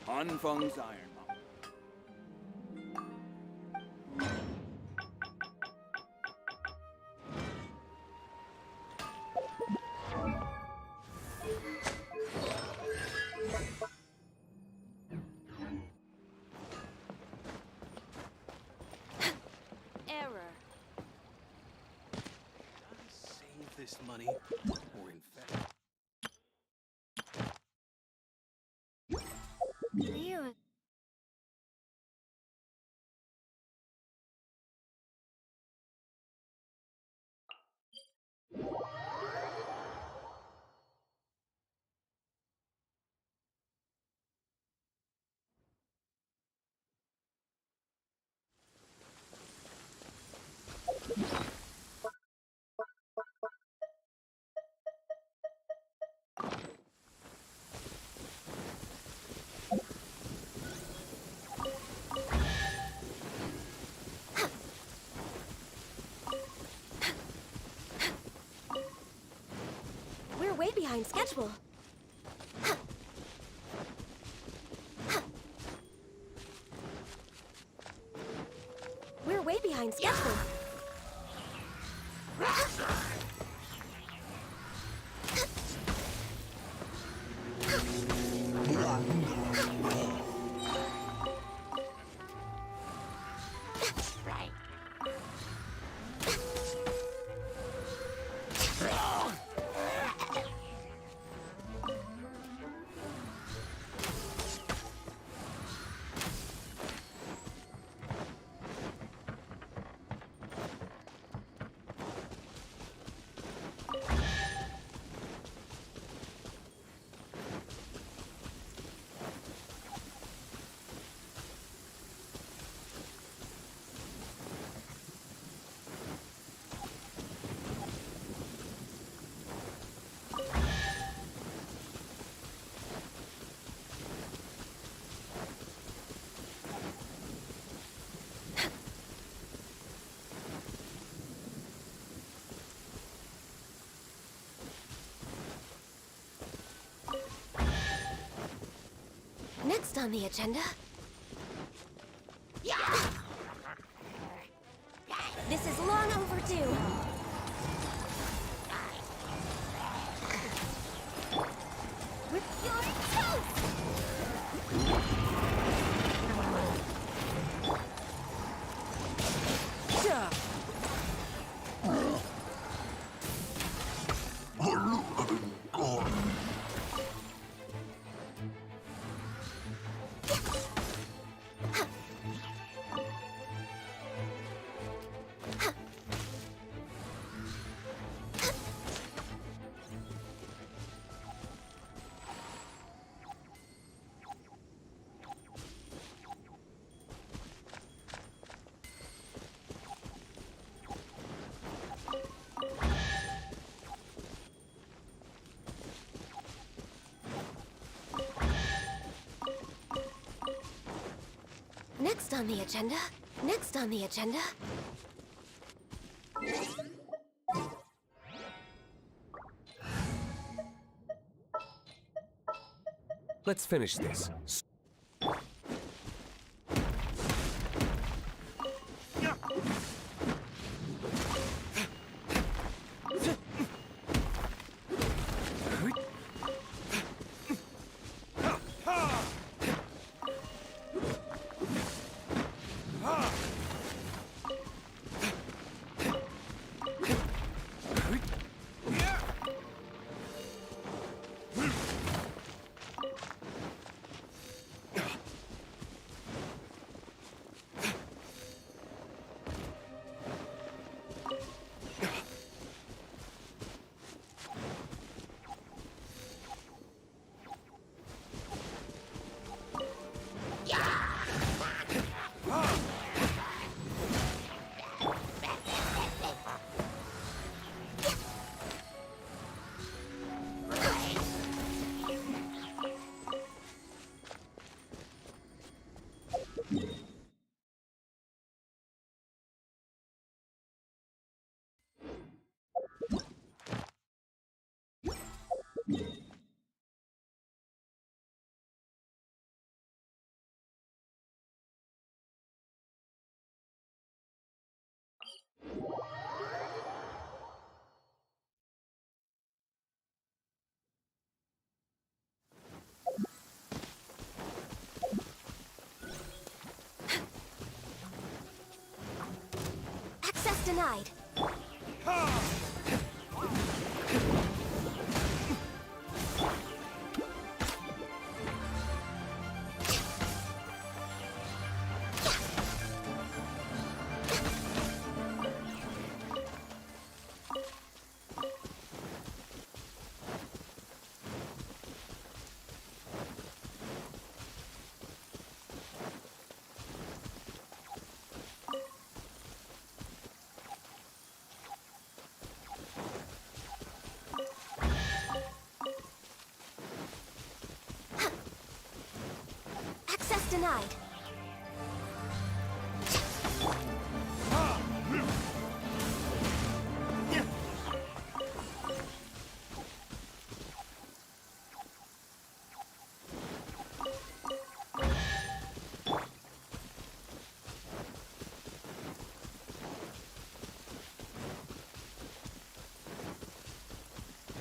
Han Feng's Ironmonger. Error. Save this money, or in fact... Clear. We're way behind schedule. We're way behind schedule. Next on the agenda. This is long overdue. With your toast! Next on the agenda. Next on the agenda. Let's finish this. Access denied. Access denied.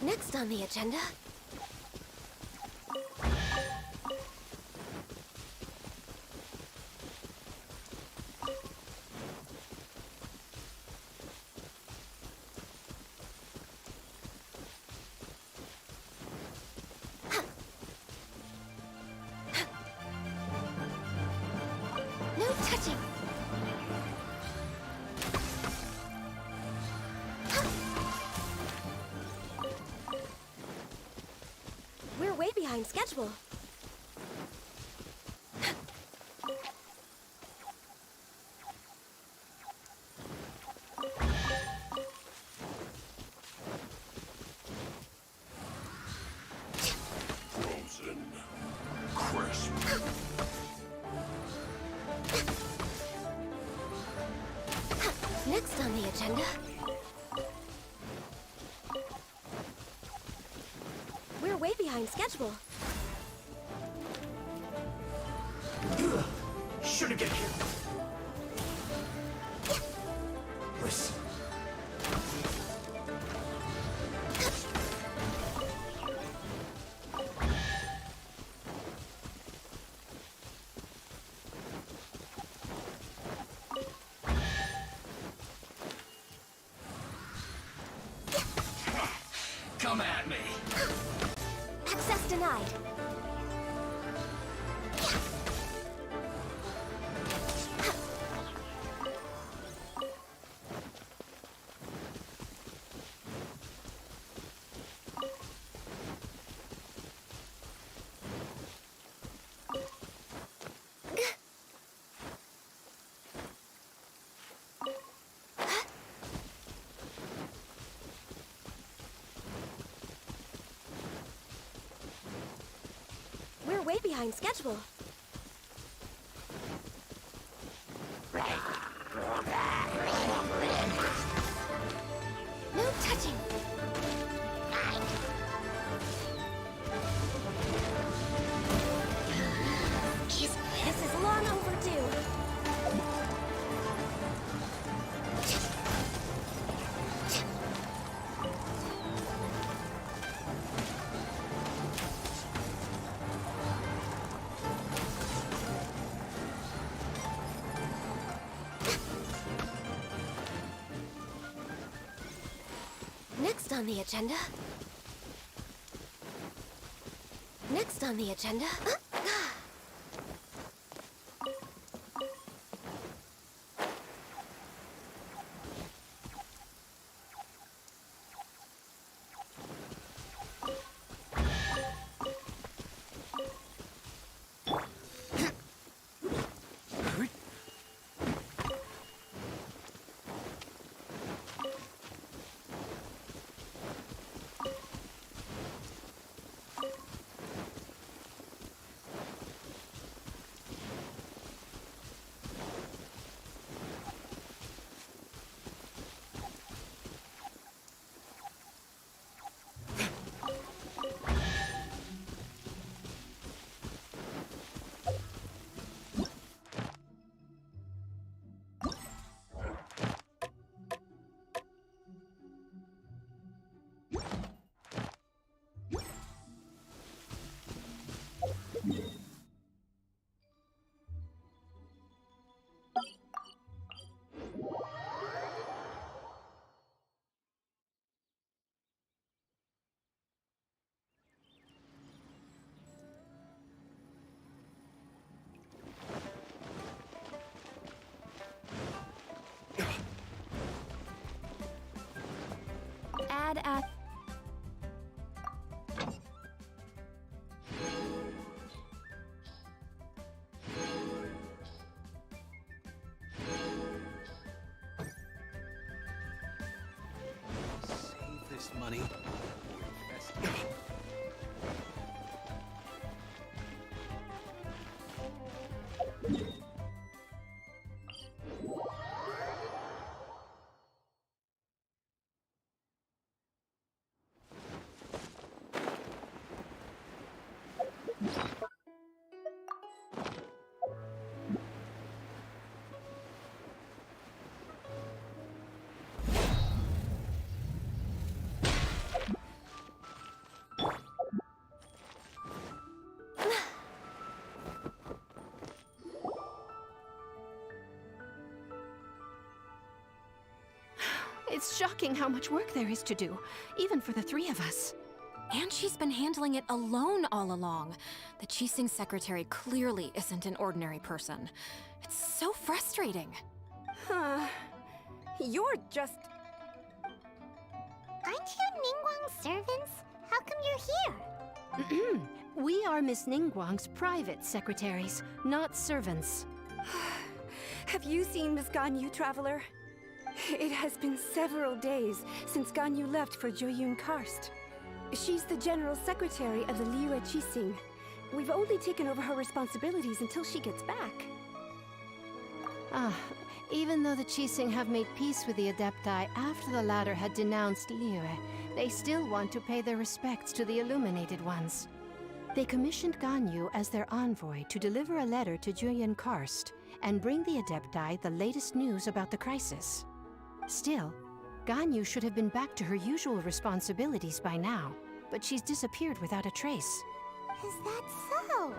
Next on the agenda. No touching. We're way behind schedule. Frozen. Crisp. Next on the agenda. We're way behind schedule. Shouldn't get here. Listen. Come at me. Access denied. We're way behind schedule. No touching. This is long overdue. Next on the agenda. Next on the agenda. money or invest it. It's shocking how much work there is to do, even for the three of us. And she's been handling it alone all along. The Qixing secretary clearly isn't an ordinary person. It's so frustrating. You're just... Aren't you Ningguang's servants? How come you're here? We are Miss Ningguang's private secretaries, not servants. Have you seen Miss Ganyu, Traveler? It has been several days since Ganyu left for Jueyun Karst. She's the General Secretary of the Liyue Qixing. We've only taken over her responsibilities until she gets back. Even though the Qixing have made peace with the Adepti after the latter had denounced Liyue, they still want to pay their respects to the Illuminated Ones. They commissioned Ganyu as their envoy to deliver a letter to Jueyun Karst and bring the Adepti the latest news about the crisis. Still, Ganyu should have been back to her usual responsibilities by now, but she's disappeared without a trace. Is that so?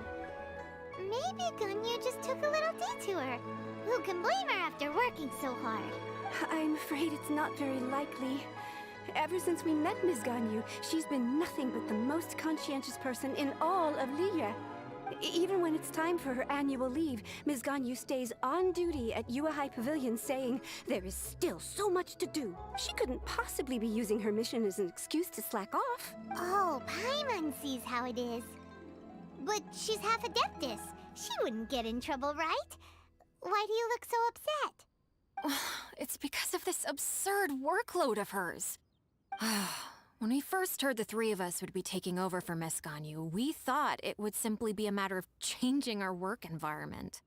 Maybe Ganyu just took a little detour. Who can blame her after working so hard? I'm afraid it's not very likely. Ever since we met Ms. Ganyu, she's been nothing but the most conscientious person in all of Liyue. Even when it's time for her annual leave, Ms. Ganyu stays on duty at Yuehai Pavilion saying, there is still so much to do. She couldn't possibly be using her mission as an excuse to slack off. Oh, Paimon sees how it is. But she's half Adeptus. She wouldn't get in trouble, right? Why do you look so upset? It's because of this absurd workload of hers. When we first heard the three of us would be taking over for Miss Ganyu, we thought it would simply be a matter of changing our work environment.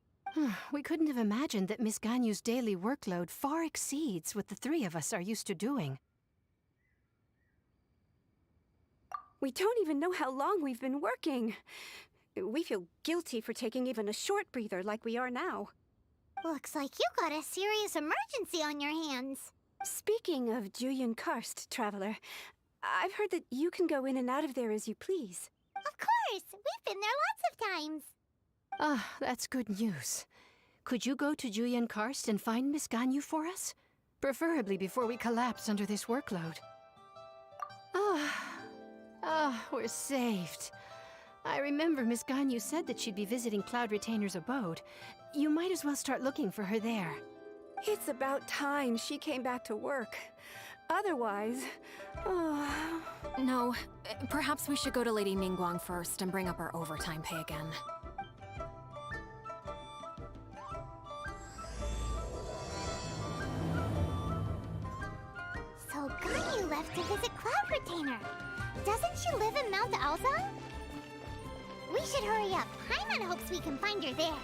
We couldn't have imagined that Miss Ganyu's daily workload far exceeds what the three of us are used to doing. We don't even know how long we've been working. We feel guilty for taking even a short breather like we are now. Looks like you got a serious emergency on your hands. Speaking of Jueyun Karst, Traveler, I've heard that you can go in and out of there as you please. Of course! We've been there lots of times. That's good news. Could you go to Jueyun Karst and find Miss Ganyu for us? Preferably before we collapse under this workload. We're saved. I remember Miss Ganyu said that she'd be visiting Cloud Retainer's abode. You might as well start looking for her there. It's about time she came back to work. Otherwise... No, perhaps we should go to Lady Ningguang first and bring up our overtime pay again. So Ganyu left to visit Cloud Retainer. Doesn't she live in Mount Aozang? We should hurry up. Paimon hopes we can find her there.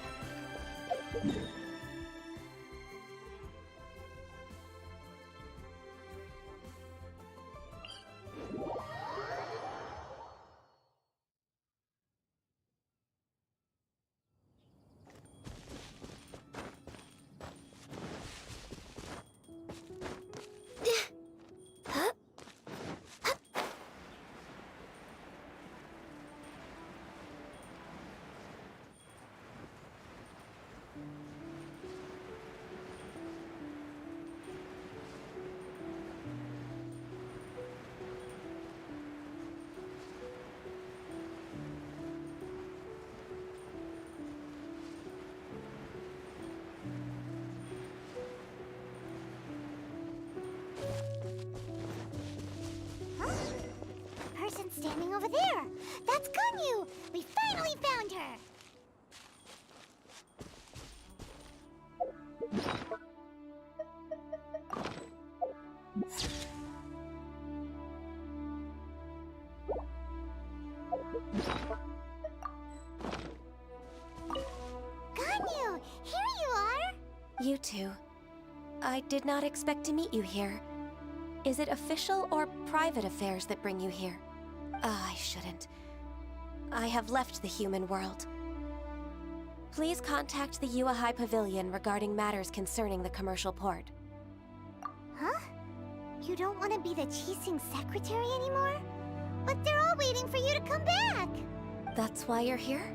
Person standing over there. That's Ganyu. We finally found her. You two. I did not expect to meet you here. Is it official or private affairs that bring you here? I shouldn't. I have left the human world. Please contact the Yua High Pavilion regarding matters concerning the commercial port. Huh? You don't want to be the Qixing secretary anymore? But they're all waiting for you to come back! That's why you're here?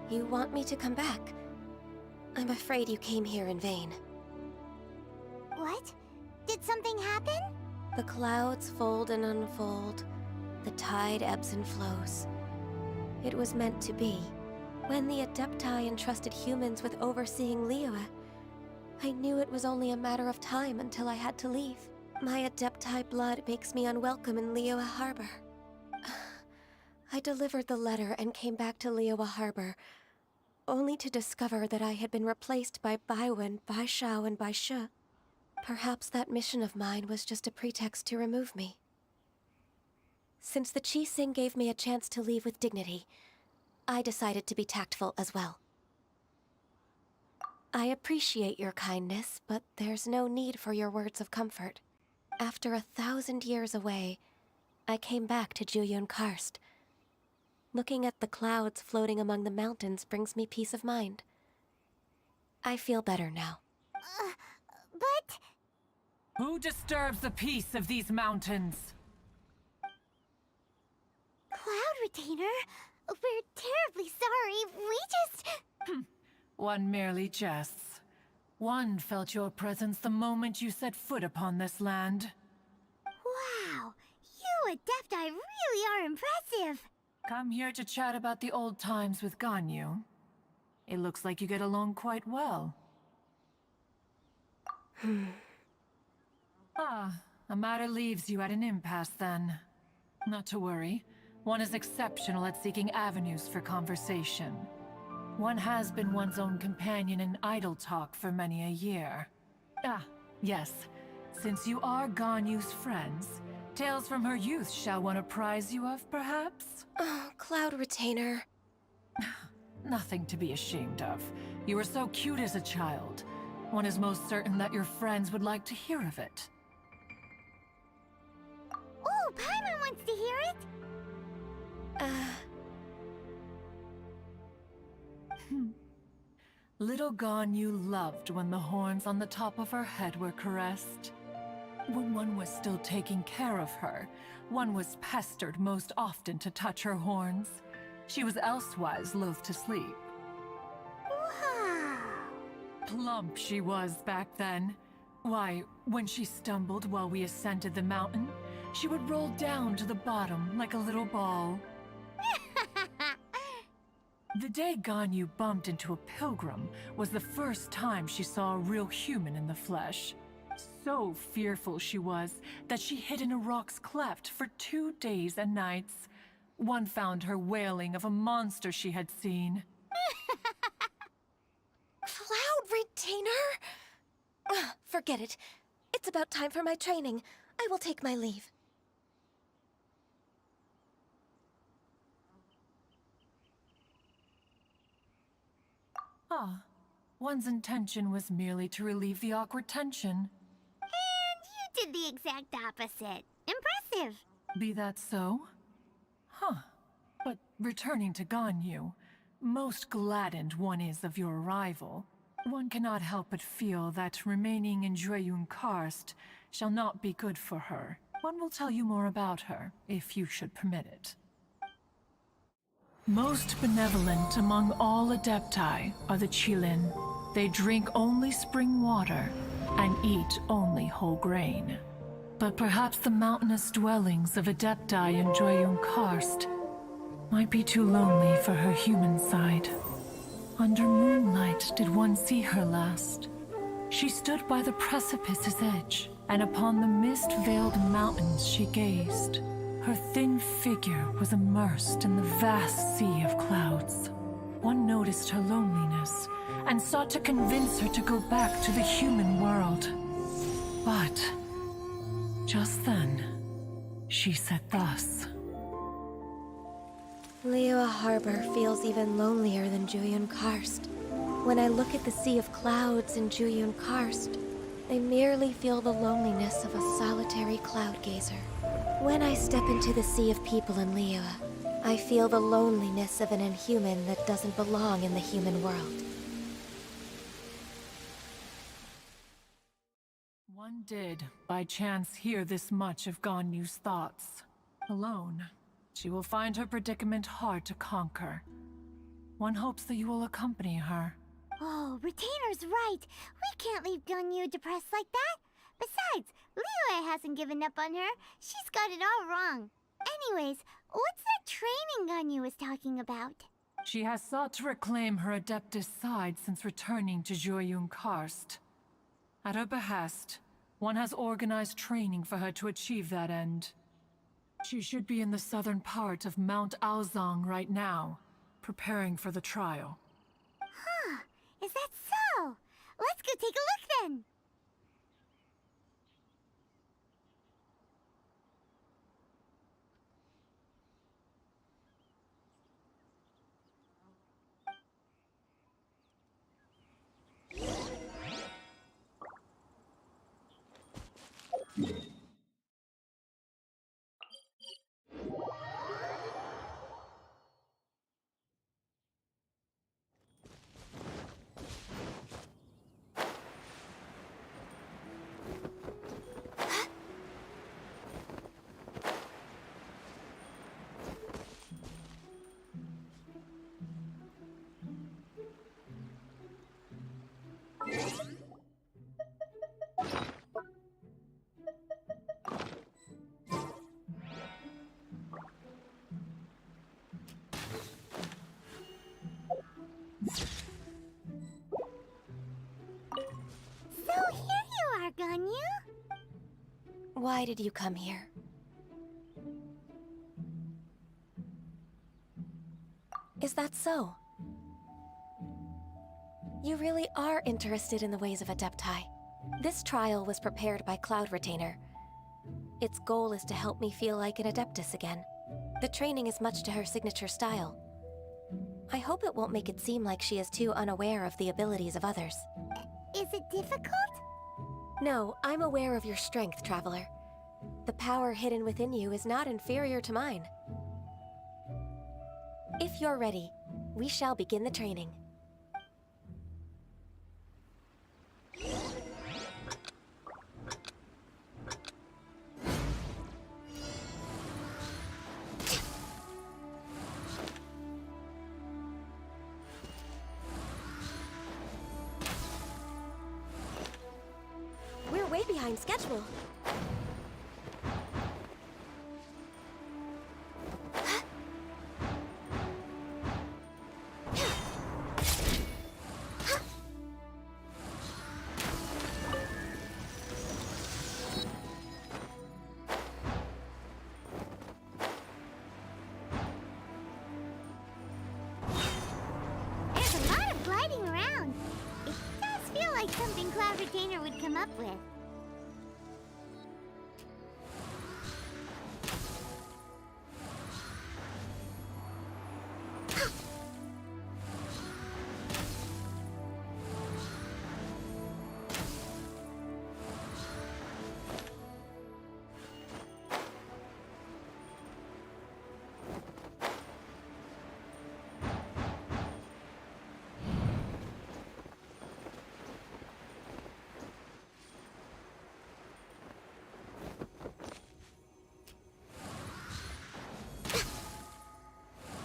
You want me to come back? I'm afraid you came here in vain. What? Did something happen? The clouds fold and unfold. The tide ebbs and flows. It was meant to be. When the Adepti entrusted humans with overseeing Liyue, I knew it was only a matter of time until I had to leave. My Adepti blood makes me unwelcome in Liyue Harbor. I delivered the letter and came back to Liyue Harbor, only to discover that I had been replaced by Baiwen, Baishao, and Baishe. Perhaps that mission of mine was just a pretext to remove me. Since the Qixing gave me a chance to leave with dignity, I decided to be tactful as well. I appreciate your kindness, but there's no need for your words of comfort. After 1,000 years away, I came back to Jueyun Karst. Looking at the clouds floating among the mountains brings me peace of mind. I feel better now. But... Who disturbs the peace of these mountains? Cloud Retainer, we're terribly sorry. We just... One merely jests. One felt your presence the moment you set foot upon this land. Wow, you Adepti really are impressive. Come here to chat about the old times with Ganyu. It looks like you get along quite well. A matter leaves you at an impasse then. Not to worry. One is exceptional at seeking avenues for conversation. One has been one's own companion in idle talk for many a year. Yes. Since you are Ganyu's friends, tales from her youth shall one apprise you of, perhaps? Oh, Cloud Retainer. Nothing to be ashamed of. You were so cute as a child. One is most certain that your friends would like to hear of it. Oh, Paimon wants to hear it. Little Ganyu loved when the horns on the top of her head were caressed. When one was still taking care of her, one was pestered most often to touch her horns. She was elsewise loath to sleep. Wow. Plump she was back then. Why, when she stumbled while we ascended the mountain, she would roll down to the bottom like a little ball. The day Ganyu bumped into a pilgrim was the first time she saw a real human in the flesh. So fearful she was that she hid in a rock's cleft for 2 days and nights. One found her wailing of a monster she had seen. Cloud Retainer? Forget it. It's about time for my training. I will take my leave. One's intention was merely to relieve the awkward tension. And you did the exact opposite. Impressive. Be that so? But returning to Ganyu, most gladdened one is of your arrival. One cannot help but feel that remaining in Jueyun Karst shall not be good for her. One will tell you more about her, if you should permit it. Most benevolent among all Adepti are the Qilin. They drink only spring water and eat only whole grain. But perhaps the mountainous dwellings of Adepti in Jueyun Karst might be too lonely for her human side. Under moonlight did one see her last. She stood by the precipice's edge, and upon the mist-veiled mountains she gazed. Her thin figure was immersed in the vast sea of clouds. One noticed her loneliness, and sought to convince her to go back to the human world. But just then, she said thus. Liyue Harbor feels even lonelier than Jueyun Karst. When I look at the sea of clouds in Juyun Karst, I merely feel the loneliness of a solitary cloud gazer. When I step into the sea of people in Liyue, I feel the loneliness of an inhuman that doesn't belong in the human world. One did, by chance, hear this much of Ganyu's thoughts. Alone, she will find her predicament hard to conquer. One hopes that you will accompany her. Oh, Retainer's right. We can't leave Ganyu depressed like that. Besides, Liyue hasn't given up on her. She's got it all wrong. Anyways, what's that training Ganyu was talking about? She has sought to reclaim her Adeptus side since returning to Juyun Karst. At her behest, one has organized training for her to achieve that end. She should be in the southern part of Mount Aozang right now, preparing for the trial. Huh, is that so? Let's go take a look then. So here you are, Ganyu. Why did you come here? Is that so? You really are interested in the ways of Adepti. This trial was prepared by Cloud Retainer. Its goal is to help me feel like an Adeptus again. The training is much to her signature style. I hope it won't make it seem like she is too unaware of the abilities of others. Is it difficult? No, I'm aware of your strength, Traveler. The power hidden within you is not inferior to mine. If you're ready, we shall begin the training. We're way behind schedule. There's a lot of gliding around. It does feel like something Cloud Retainer would come up with.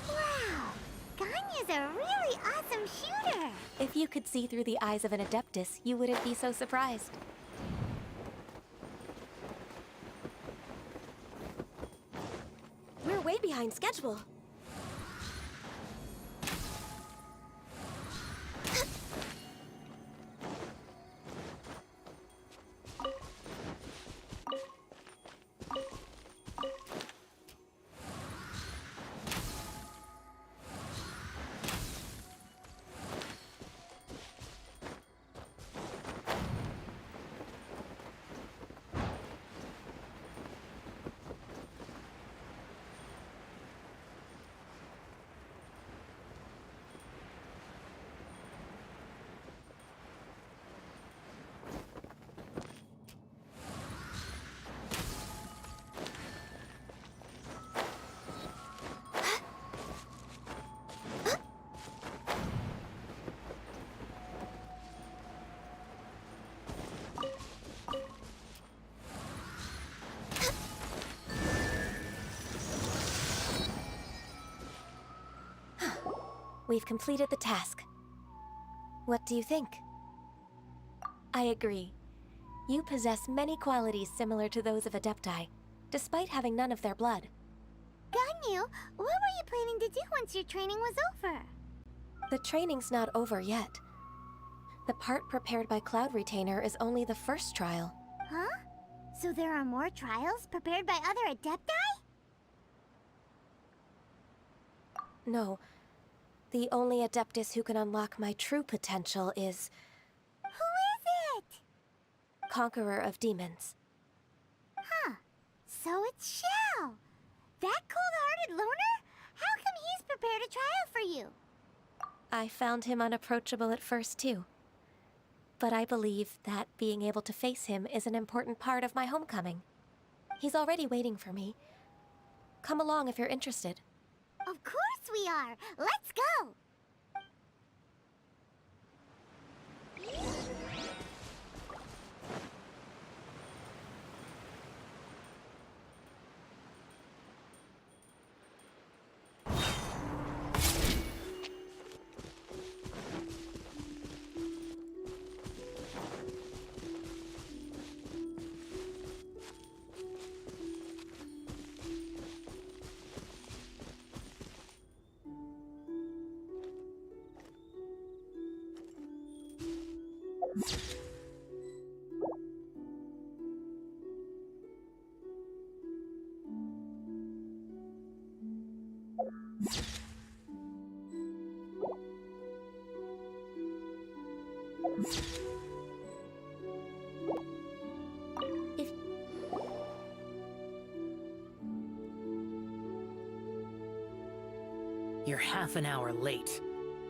Wow, Ganyu's a really awesome shooter. If you could see through the eyes of an Adeptus, you wouldn't be so surprised. We're way behind schedule. We've completed the task. What do you think? I agree. You possess many qualities similar to those of Adepti, despite having none of their blood. Ganyu, what were you planning to do once your training was over? The training's not over yet. The part prepared by Cloud Retainer is only the first trial. Huh? So there are more trials prepared by other Adepti? No. The only Adeptus who can unlock my true potential is... Who is it? Conqueror of Demons. Huh. So it's Shao. That cold-hearted loner? How come he's prepared a trial for you? I found him unapproachable at first, too. But I believe that being able to face him is an important part of my homecoming. He's already waiting for me. Come along if you're interested. Of course we are! Let's go! You're half an hour late.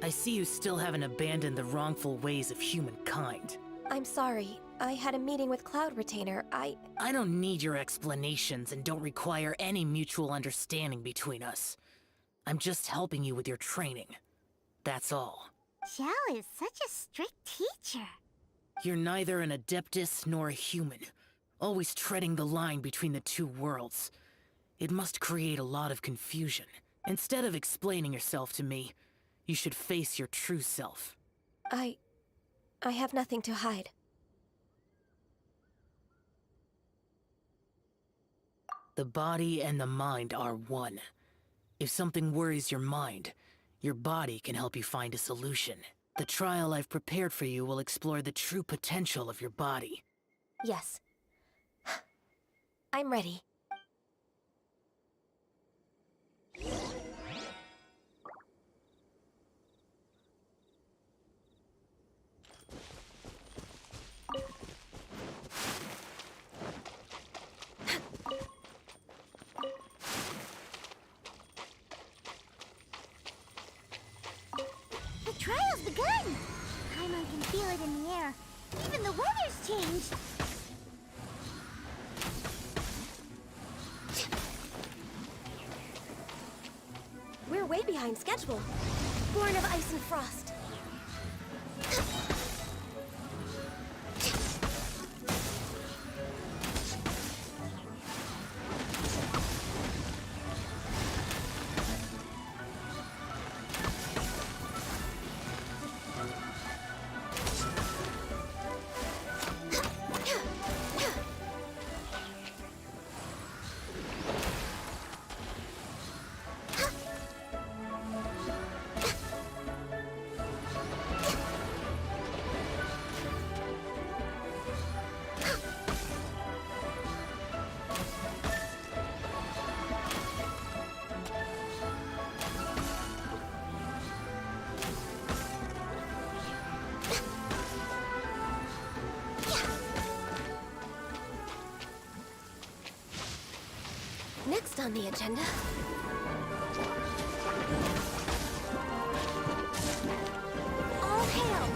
I see you still haven't abandoned the wrongful ways of humankind. I'm sorry. I had a meeting with Cloud Retainer. I don't need your explanations and don't require any mutual understanding between us. I'm just helping you with your training. That's all. Xiao is such a strict teacher. You're neither an Adeptus nor a human, always treading the line between the two worlds. It must create a lot of confusion. Instead of explaining yourself to me, you should face your true self. I have nothing to hide. The body and the mind are one. If something worries your mind, your body can help you find a solution. The trial I've prepared for you will explore the true potential of your body. Yes. I'm ready. The trial's begun! Paimon can feel it in the air. Even the weather's changed. We're way behind schedule. Born of ice and frost. Next on the agenda... all hail!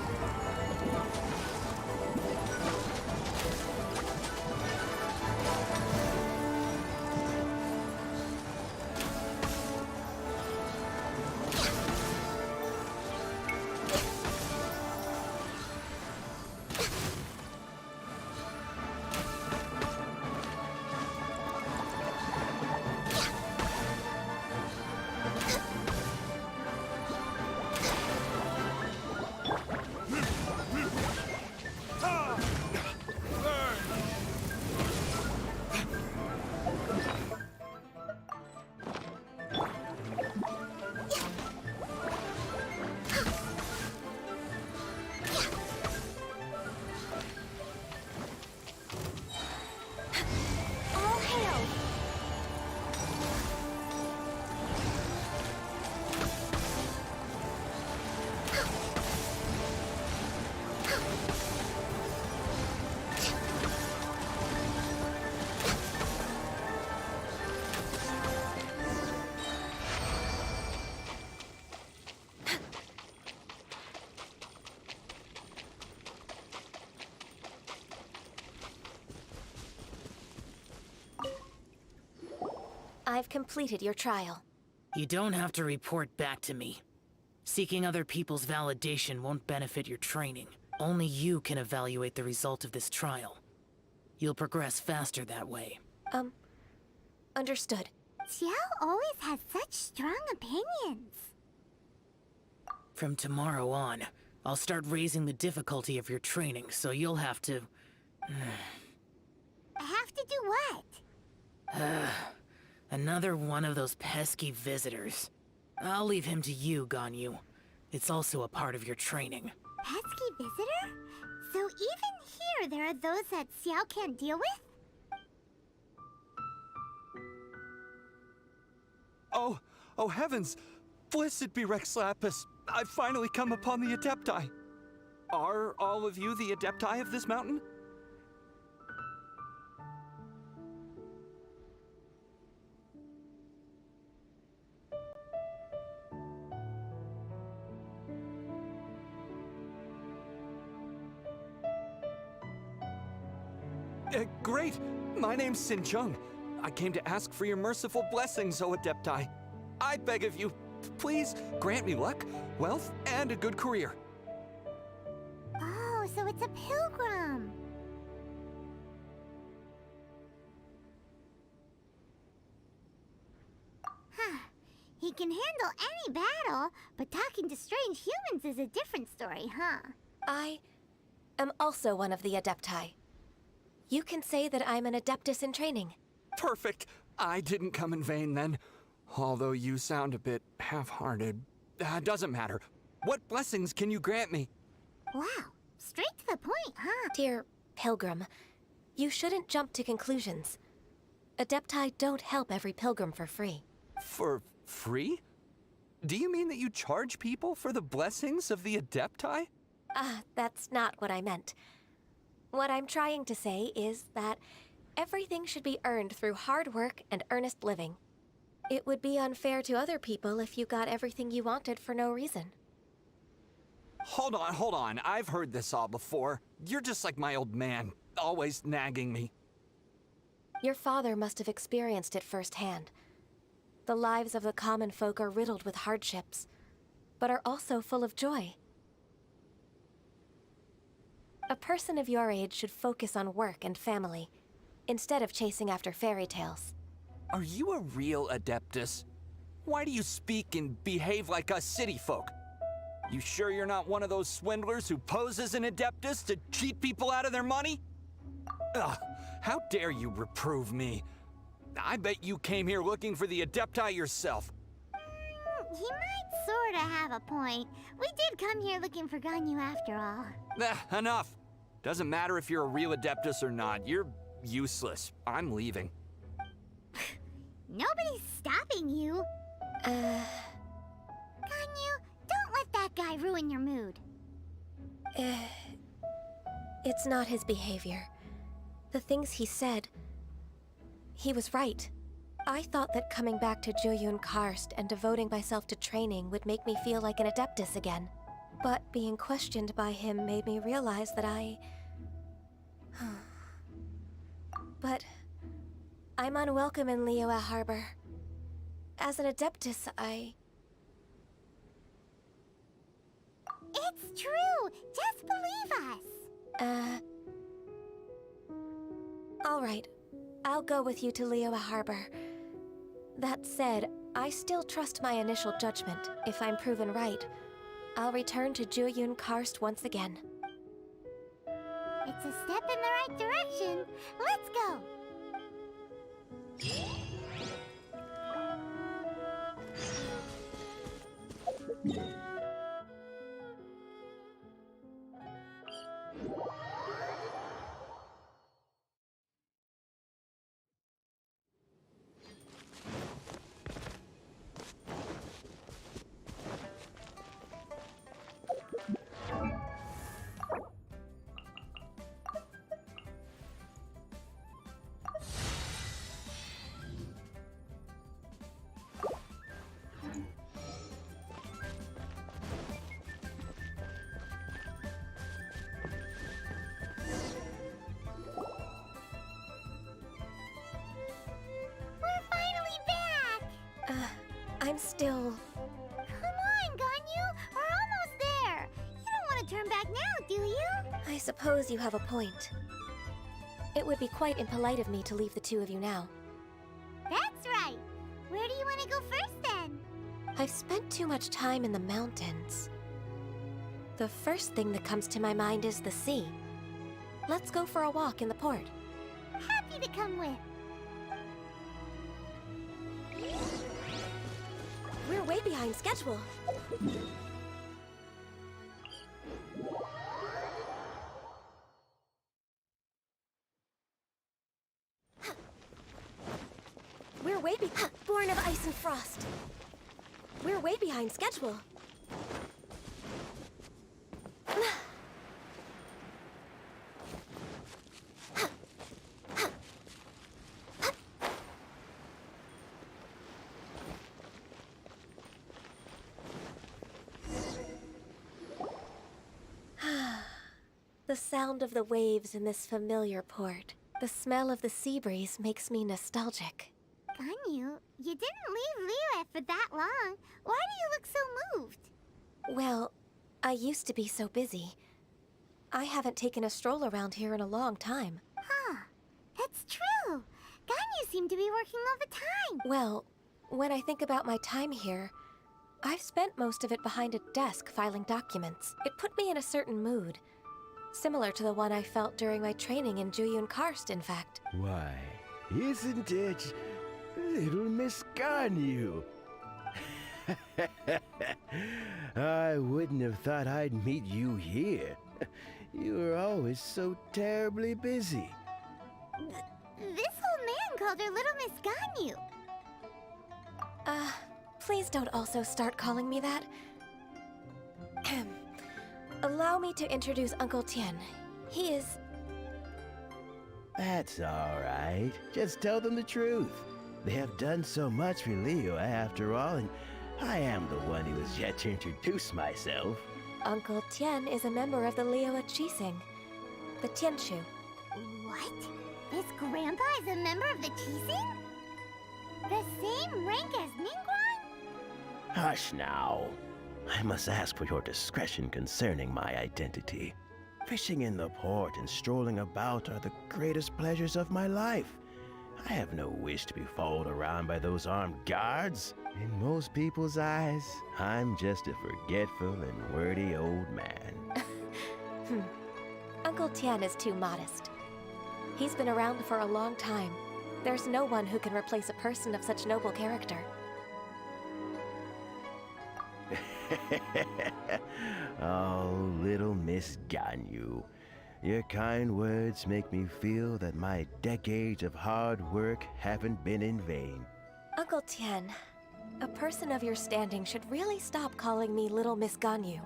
I've completed your trial. You don't have to report back to me. Seeking other people's validation won't benefit your training. Only you can evaluate the result of this trial. You'll progress faster that way. Understood. Xiao always has such strong opinions. From tomorrow on, I'll start raising the difficulty of your training, so you'll have to... Have to do what? Another one of those pesky visitors. I'll leave him to you, Ganyu. It's also a part of your training. Pesky visitor? So even here there are those that Xiao can't deal with? Oh heavens! Blessed be Rex Lapis! I've finally come upon the Adepti! Are all of you the Adepti of this mountain? Great! My name's Sin Chung. I came to ask for your merciful blessings, O Adepti. I beg of you, please grant me luck, wealth, and a good career. Oh, so it's a pilgrim. Huh. He can handle any battle, but talking to strange humans is a different story, huh? I am also one of the Adepti. You can say that I'm an Adeptus in training. Perfect. I didn't come in vain then. Although you sound a bit half-hearted. Doesn't matter. What blessings can you grant me? Wow, straight to the point, huh? Dear Pilgrim, you shouldn't jump to conclusions. Adepti don't help every pilgrim for free. For free? Do you mean that you charge people for the blessings of the Adepti? That's not what I meant. What I'm trying to say is that everything should be earned through hard work and earnest living. It would be unfair to other people if you got everything you wanted for no reason. Hold on. I've heard this all before. You're just like my old man, always nagging me. Your father must have experienced it firsthand. The lives of the common folk are riddled with hardships, but are also full of joy. A person of your age should focus on work and family, instead of chasing after fairy tales. Are you a real Adeptus? Why do you speak and behave like us city folk? You sure you're not one of those swindlers who pose as an Adeptus to cheat people out of their money? Ugh, how dare you reprove me? I bet you came here looking for the Adepti yourself. He might sorta have a point. We did come here looking for Ganyu after all. Enough. Doesn't matter if you're a real Adeptus or not. You're useless. I'm leaving. Nobody's stopping you. Ganyu, don't let that guy ruin your mood. It's not his behavior. The things he said... He was right. I thought that coming back to Jueyun Karst and devoting myself to training would make me feel like an Adeptus again. But being questioned by him made me realize that But... I'm unwelcome in Liyue Harbor. As an Adeptus, It's true! Just believe us! Alright. I'll go with you to Liyue Harbor. That said, I still trust my initial judgment. If I'm proven right, I'll return to Jueyun Karst once again. It's a step in the right direction. Let's go! I'm still... Come on, Ganyu! We're almost there! You don't want to turn back now, do you? I suppose you have a point. It would be quite impolite of me to leave the two of you now. That's right! Where do you want to go first, then? I've spent too much time in the mountains. The first thing that comes to my mind is the sea. Let's go for a walk in the port. Happy to come with. We're way behind schedule. We're way behind. Born of ice and frost. We're way behind schedule. The sound of the waves in this familiar port. The smell of the sea breeze makes me nostalgic. Ganyu, you didn't leave Liyue for that long. Why do you look so moved? Well, I used to be so busy. I haven't taken a stroll around here in a long time. Huh. That's true. Ganyu seemed to be working all the time. Well, when I think about my time here, I've spent most of it behind a desk filing documents. It put me in a certain mood. Similar to the one I felt during my training in Juyun Karst, in fact. Why, isn't it little Miss Ganyu? I wouldn't have thought I'd meet you here. You were always so terribly busy. This old man called her Little Miss Ganyu. Please don't also start calling me that. Allow me to introduce Uncle Tian. He is... That's all right. Just tell them the truth. They have done so much for Liyue after all, and I am the one who has yet to introduce myself. Uncle Tian is a member of the Liyue Qixing, the Tianshu. What? This grandpa is a member of the Qixing? The same rank as Ningguang? Hush now. I must ask for your discretion concerning my identity. Fishing in the port and strolling about are the greatest pleasures of my life. I have no wish to be followed around by those armed guards. In most people's eyes, I'm just a forgetful and wordy old man. Uncle Tian is too modest. He's been around for a long time. There's no one who can replace a person of such noble character. Oh, little Miss Ganyu. Your kind words make me feel that my decades of hard work haven't been in vain. Uncle Tian, a person of your standing should really stop calling me Little Miss Ganyu.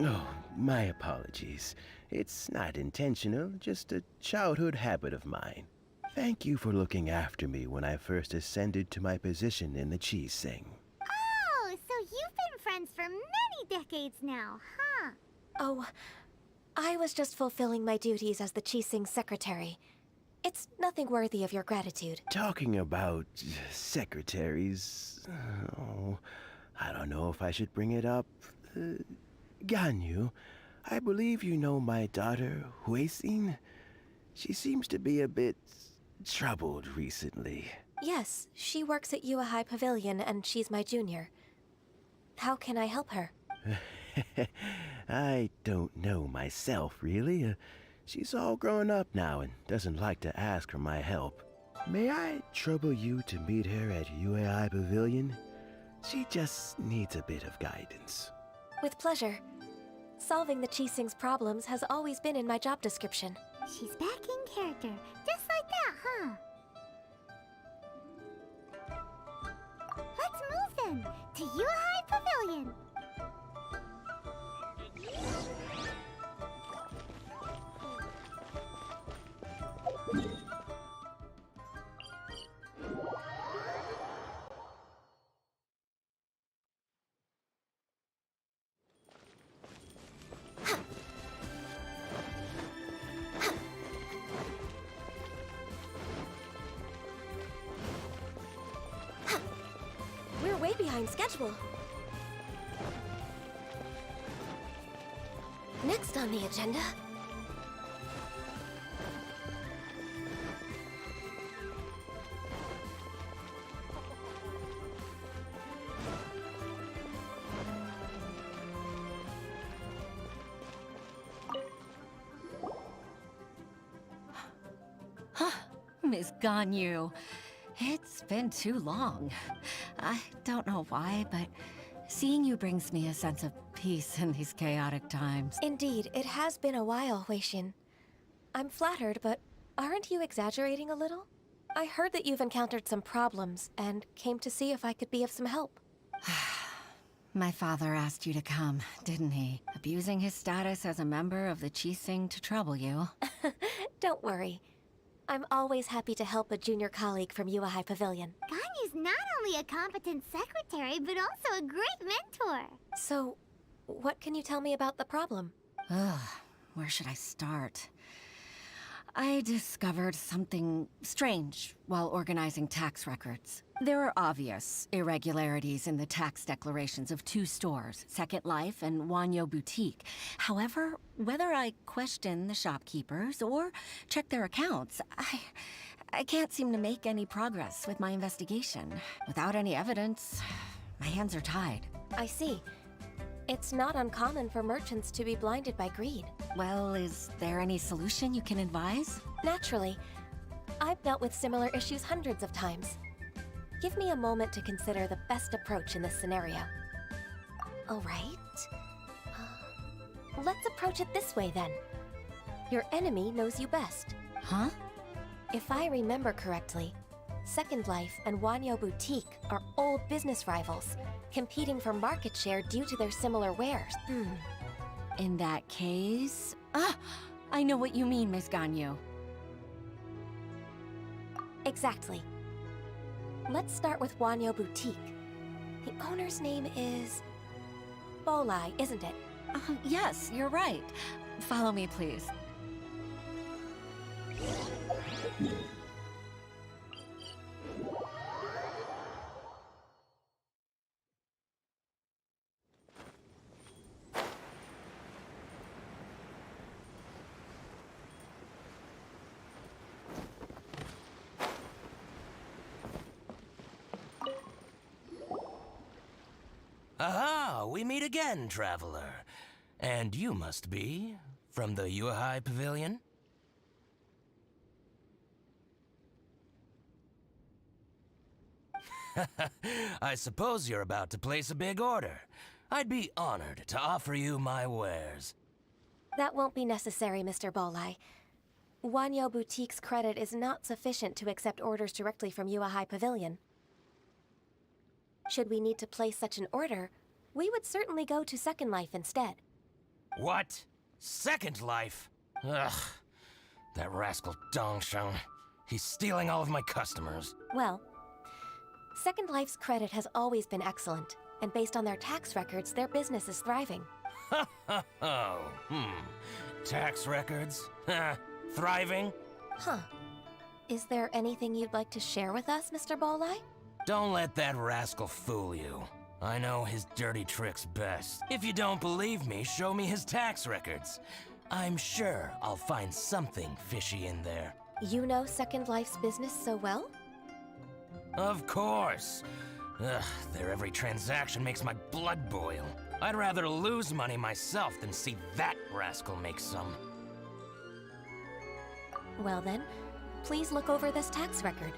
Oh, my apologies. It's not intentional, just a childhood habit of mine. Thank you for looking after me when I first ascended to my position in the Qixing. Oh, so you've been friends for many decades now, huh? Oh, I was just fulfilling my duties as the Qixing secretary. It's nothing worthy of your gratitude. Talking about secretaries... Oh, I don't know if I should bring it up. Ganyu, I believe you know my daughter, Huixin. She seems to be a bit troubled recently. Yes, she works at Yue High Pavilion and she's my junior. How can I help her? I don't know myself, really. She's all grown up now and doesn't like to ask for my help. May I trouble you to meet her at Yue High Pavilion? She just needs a bit of guidance. With pleasure. Solving the Qixing's problems has always been in my job description. She's back in character, just like that, huh? Let's move then, to Yue High Pavilion. We're way behind time schedule. Next on the agenda... Miss Ganyu, it's been too long. I don't know why, but seeing you brings me a sense of peace in these chaotic times. Indeed, it has been a while, Huixin. I'm flattered, but aren't you exaggerating a little? I heard that you've encountered some problems, and came to see if I could be of some help. My father asked you to come, didn't he? Abusing his status as a member of the Qixing to trouble you. Don't worry. I'm always happy to help a junior colleague from Yuehai Pavilion. Ganyu's not only a competent secretary, but also a great mentor. So, what can you tell me about the problem? Ugh, where should I start? I discovered something strange while organizing tax records. There are obvious irregularities in the tax declarations of two stores, Second Life and Wanyo Boutique. However, whether I question the shopkeepers or check their accounts, I can't seem to make any progress with my investigation. Without any evidence, my hands are tied. I see. It's not uncommon for merchants to be blinded by greed. Well, is there any solution you can advise? Naturally. I've dealt with similar issues hundreds of times. Give me a moment to consider the best approach in this scenario. All right. Let's approach it this way then. Your enemy knows you best. Huh? If I remember correctly, Second Life and Wanyo Boutique are old business rivals, competing for market share due to their similar wares. In that case... I know what you mean, Miss Ganyu. Exactly. Let's start with Wanyo Boutique. The owner's name is... Bolai, isn't it? Yes, you're right. Follow me, please. Aha! We meet again, traveler. And you must be from the Yuehai Pavilion? I suppose you're about to place a big order. I'd be honored to offer you my wares. That won't be necessary, Mr. Bolai. Wanyo Boutique's credit is not sufficient to accept orders directly from Yuehai Pavilion. Should we need to place such an order, we would certainly go to Second Life instead. What? Second Life? Ugh. That rascal Dongsheng. He's stealing all of my customers. Well, Second Life's credit has always been excellent, and based on their tax records, their business is thriving. Tax records? Thriving? Huh. Is there anything you'd like to share with us, Mr. Bolai? Don't let that rascal fool you. I know his dirty tricks best. If you don't believe me, show me his tax records. I'm sure I'll find something fishy in there. You know Second Life's business so well? Of course. Ugh, their every transaction makes my blood boil. I'd rather lose money myself than see that rascal make some. Well then, please look over this tax record.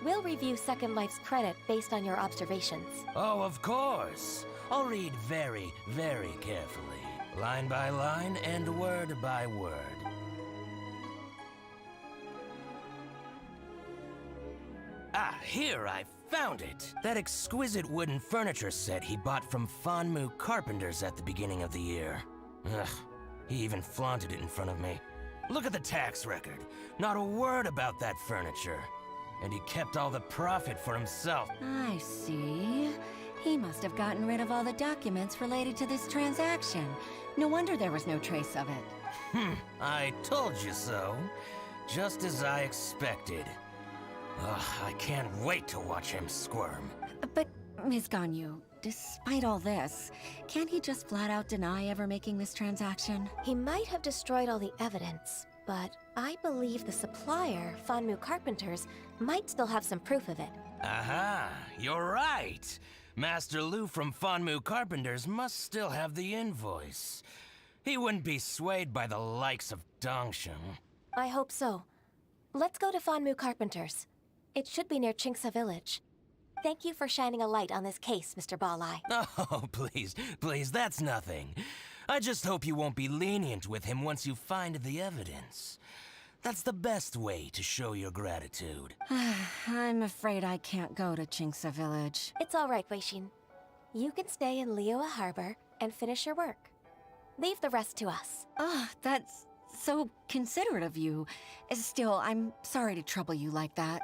We'll review Second Life's credit based on your observations. Oh, of course. I'll read very, very carefully. Line by line and word by word. Ah, here, I found it! That exquisite wooden furniture set he bought from Fanmu Carpenters at the beginning of the year. Ugh, he even flaunted it in front of me. Look at the tax record. Not a word about that furniture. And he kept all the profit for himself. I see. He must have gotten rid of all the documents related to this transaction. No wonder there was no trace of it. I told you so. Just as I expected. Ugh, I can't wait to watch him squirm. But Ms. Ganyu, despite all this, can't he just flat out deny ever making this transaction? He might have destroyed all the evidence, but I believe the supplier, Fanmu Carpenters, might still have some proof of it. Aha, you're right. Master Lu from Fanmu Carpenters must still have the invoice. He wouldn't be swayed by the likes of Dongsheng. I hope so. Let's go to Fanmu Carpenters. It should be near Chingsa Village. Thank you for shining a light on this case, Mr. Balai. Oh, please, that's nothing. I just hope you won't be lenient with him once you find the evidence. That's the best way to show your gratitude. I'm afraid I can't go to Chingsa Village. It's all right, Weishin. You can stay in Liyue Harbor and finish your work. Leave the rest to us. That's so considerate of you. Still, I'm sorry to trouble you like that.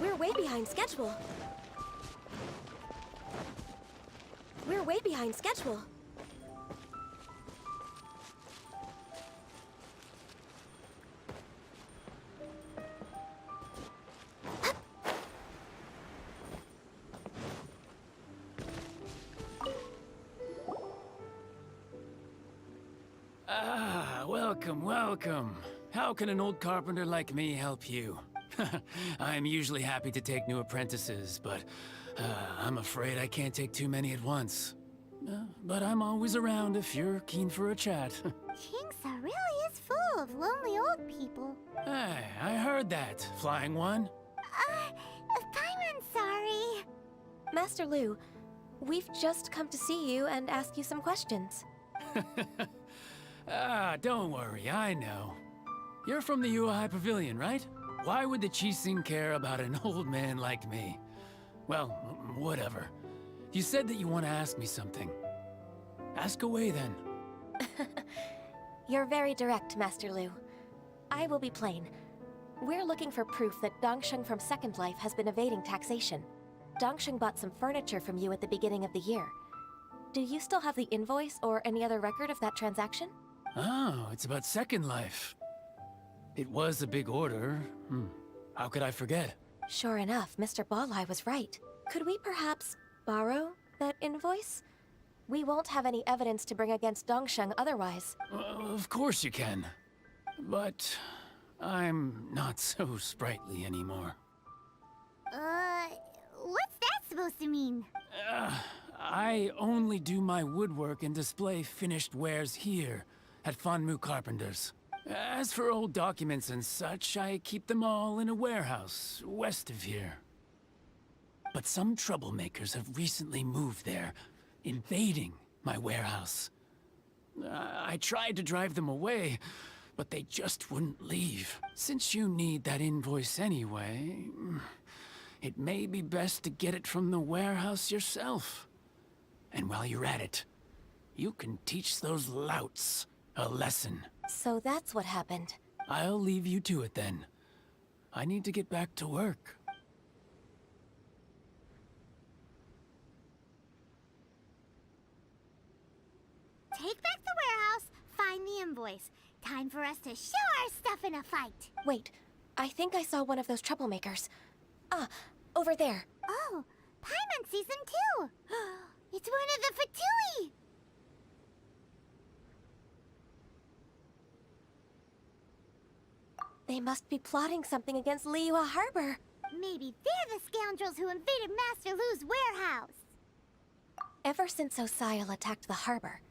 We're way behind schedule. We're way behind schedule. Welcome. How can an old carpenter like me help you? I'm usually happy to take new apprentices, but I'm afraid I can't take too many at once. But I'm always around if you're keen for a chat. Chingsa really is full of lonely old people. Hey, I heard that, Flying One. I'm sorry. Master Lu, we've just come to see you and ask you some questions. Don't worry, I know. You're from the Yuehai Pavilion, right? Why would the Qixing care about an old man like me? Well, whatever. You said that you want to ask me something. Ask away, then. You're very direct, Master Lu. I will be plain. We're looking for proof that Dongsheng from Second Life has been evading taxation. Dongsheng bought some furniture from you at the beginning of the year. Do you still have the invoice or any other record of that transaction? Oh, it's about Second Life. It was a big order. How could I forget? Sure enough, Mr. Balai was right. Could we perhaps borrow that invoice? We won't have any evidence to bring against Dongsheng otherwise. Of course you can. But I'm not so sprightly anymore. What's that supposed to mean? I only do my woodwork and display finished wares here at Fanmu Carpenters. As for old documents and such, I keep them all in a warehouse west of here. But some troublemakers have recently moved there, invading my warehouse. I tried to drive them away, but they just wouldn't leave. Since you need that invoice anyway, it may be best to get it from the warehouse yourself. And while you're at it, you can teach those louts a lesson. So that's what happened. I'll leave you to it then. I need to get back to work. Take back the warehouse, find the invoice. Time for us to show our stuff in a fight. Wait, I think I saw one of those troublemakers. Over there. Oh, Paimon sees them too. It's one of the Fatui. They must be plotting something against Liyue Harbor. Maybe they're the scoundrels who invaded Master Lu's warehouse. Ever since Osial attacked the harbor,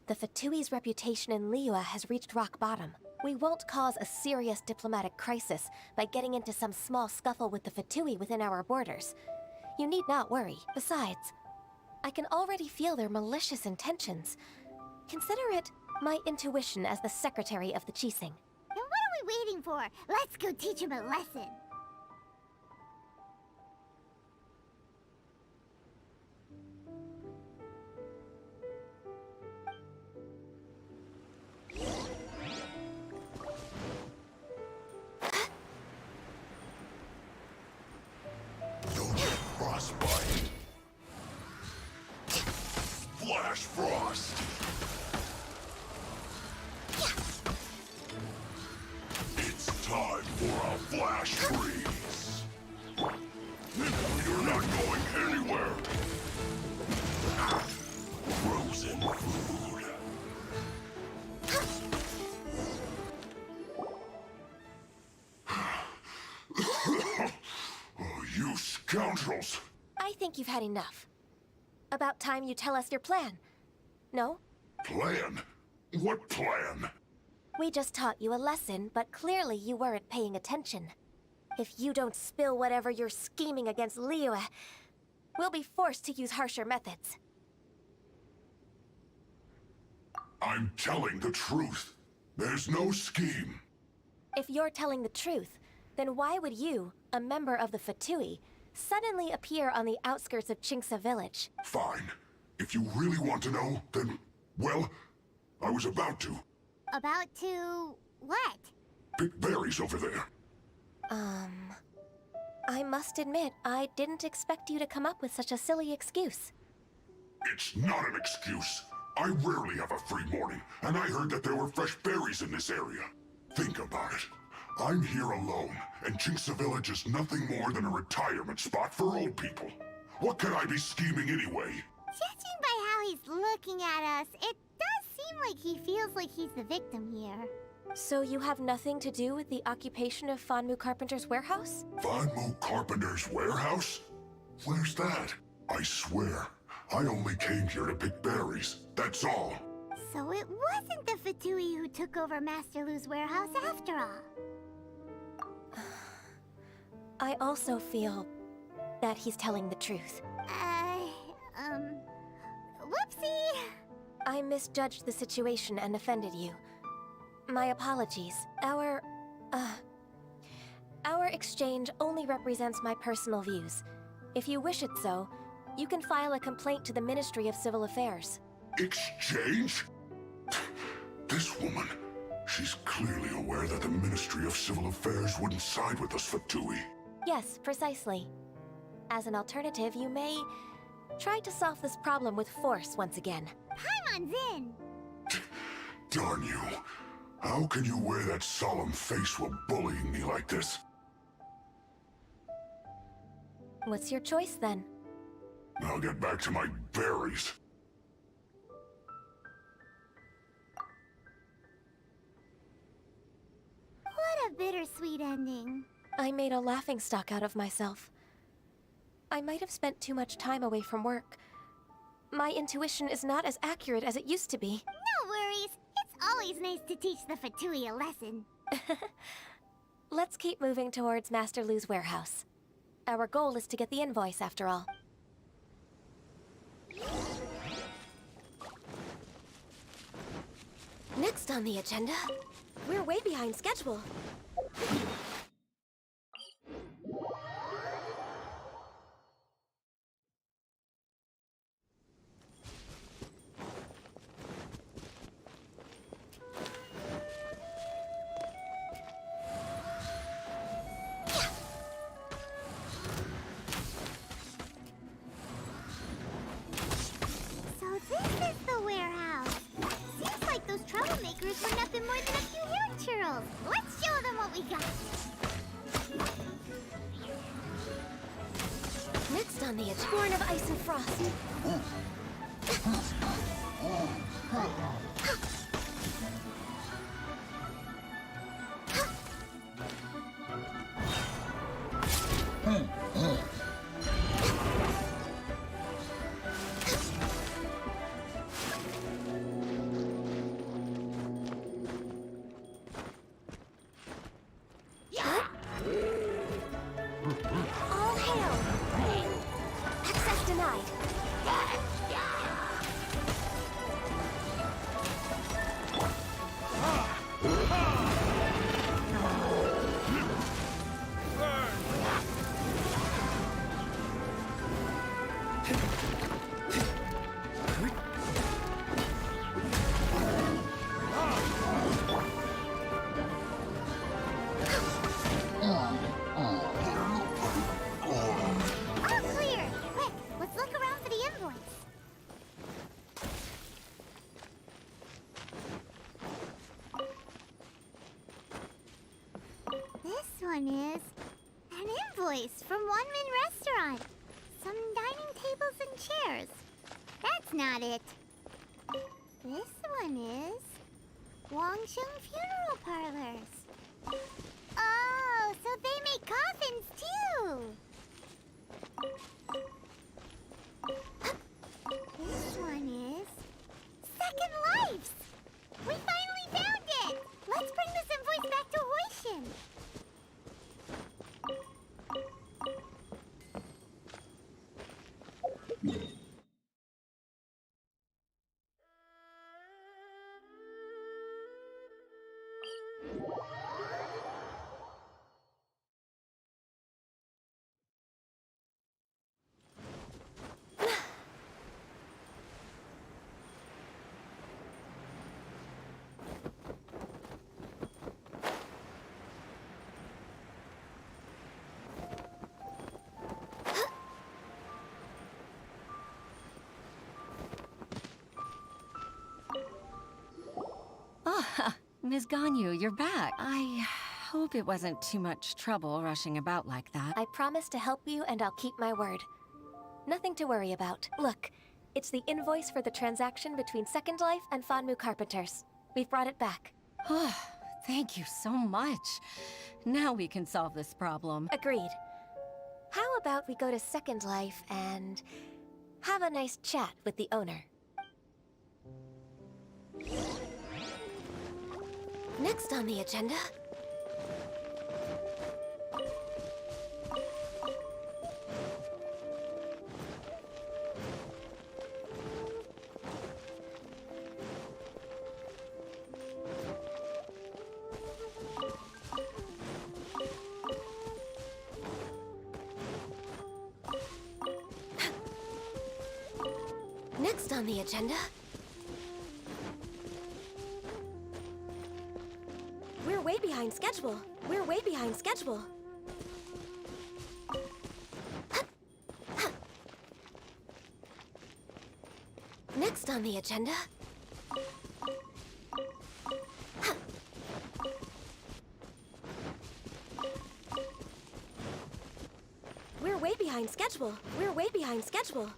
the Fatui's reputation in Liyue has reached rock bottom. We won't cause a serious diplomatic crisis by getting into some small scuffle with the Fatui within our borders. You need not worry. Besides, I can already feel their malicious intentions. Consider it my intuition as the secretary of the Qixing. Then what are we waiting for? Let's go teach him a lesson. Flash freeze! You're not going anywhere! Frozen food. Oh, you scoundrels! I think you've had enough. About time you tell us your plan. No? Plan? What plan? We just taught you a lesson, but clearly you weren't paying attention. If you don't spill whatever you're scheming against Liyue, we'll be forced to use harsher methods. I'm telling the truth. There's no scheme. If you're telling the truth, then why would you, a member of the Fatui, suddenly appear on the outskirts of Chinxa village? Fine. If you really want to know, then, well, I was about to. About to... what? Pick berries over there. I must admit, I didn't expect you to come up with such a silly excuse. It's not an excuse. I rarely have a free morning, and I heard that there were fresh berries in this area. Think about it. I'm here alone, and Chinxa Village is nothing more than a retirement spot for old people. What could I be scheming anyway? Judging by how he's looking at us, it does seem like he feels like he's the victim here. So you have nothing to do with the occupation of Fanmu Carpenter's warehouse? Fanmu Carpenter's warehouse? Where's that? I swear, I only came here to pick berries, that's all. So it wasn't the Fatui who took over Master Lu's warehouse after all. I also feel that he's telling the truth. Whoopsie! I misjudged the situation and offended you. My apologies. Our exchange only represents my personal views. If you wish it so, you can file a complaint to the Ministry of Civil Affairs. Exchange? This woman, she's clearly aware that the Ministry of Civil Affairs wouldn't side with us Fatui. Yes, precisely. As an alternative, you may try to solve this problem with force once again. Paimon's in! Darn you. How can you wear that solemn face while bullying me like this? What's your choice, then? I'll get back to my berries. What a bittersweet ending. I made a laughingstock out of myself. I might have spent too much time away from work. My intuition is not as accurate as it used to be. No worries. It's always nice to teach the Fatui a lesson. Let's keep moving towards Master Lu's warehouse. Our goal is to get the invoice, after all. Next on the agenda, we're way behind schedule. Troublemakers were nothing more than a few hair churls. Let's show them what we got. Next on the agenda, born of ice and frost. All hail! Access denied. one is an invoice from One-Man Restaurant. Some dining tables and chairs. That's not it. This one is Wangsheng Funeral Parlors. Oh, so they make coffins too. This one is Second Lives. We finally found it. Let's bring this invoice back to Hoishin. Ms. Ganyu, you're back. I hope it wasn't too much trouble rushing about like that. I promise to help you, and I'll keep my word. Nothing to worry about. Look, it's the invoice for the transaction between Second Life and Fanmu Carpenters. We've brought it back. Oh, thank you so much. Now we can solve this problem. Agreed. How about we go to Second Life and have a nice chat with the owner? Next on the agenda... Next on the agenda... We're way behind schedule. We're way behind schedule. Next on the agenda... We're way behind schedule. We're way behind schedule.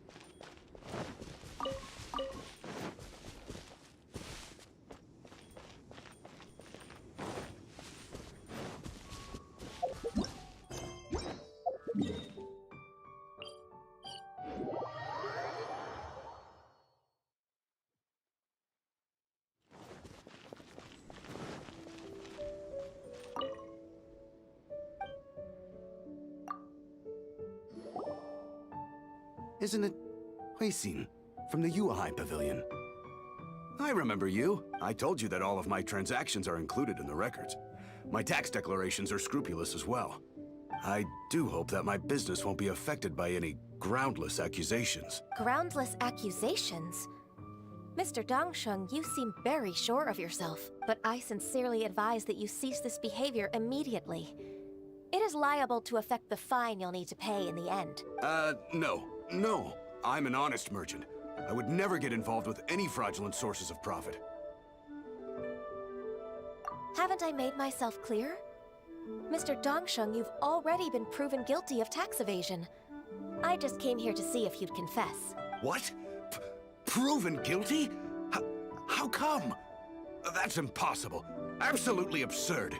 Isn't it Huixin from the Yuehai Pavilion? I remember you. I told you that all of my transactions are included in the records. My tax declarations are scrupulous as well. I do hope that my business won't be affected by any groundless accusations. Groundless accusations? Mr. Dongsheng, you seem very sure of yourself, but I sincerely advise that you cease this behavior immediately. It is liable to affect the fine you'll need to pay in the end. No. I'm an honest merchant. I would never get involved with any fraudulent sources of profit. Haven't I made myself clear? Mr. Dongsheng, you've already been proven guilty of tax evasion. I just came here to see if you'd confess. What? Proven guilty? How come? That's impossible. Absolutely absurd.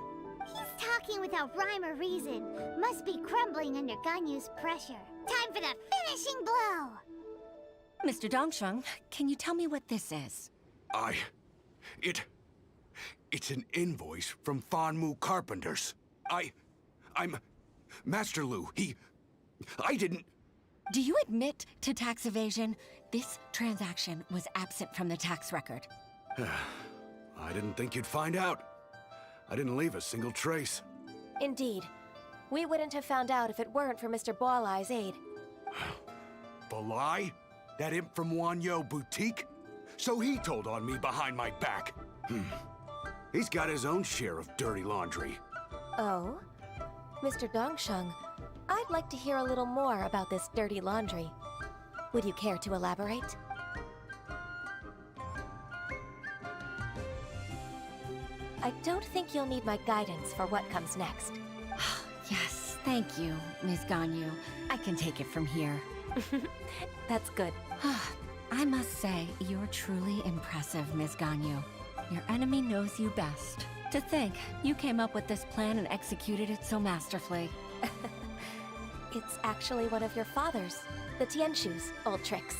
He's talking without rhyme or reason. Must be crumbling under Ganyu's pressure. Time for the finishing blow! Mr. Dongsheng, can you tell me what this is? It's an invoice from Fanmu Carpenters. I'm Master Lu. I didn't... Do you admit to tax evasion? This transaction was absent from the tax record. I didn't think you'd find out. I didn't leave a single trace. Indeed. We wouldn't have found out if it weren't for Mr. Boalai's aid. Boalai? That imp from Wanyo Boutique? So he told on me behind my back. He's got his own share of dirty laundry. Oh? Mr. Dongsheng, I'd like to hear a little more about this dirty laundry. Would you care to elaborate? I don't think you'll need my guidance for what comes next. Thank you, Ms. Ganyu. I can take it from here. That's good. I must say, you're truly impressive, Ms. Ganyu. Your enemy knows you best. To think, you came up with this plan and executed it so masterfully. It's actually one of your father's, the Tianshu's, old tricks.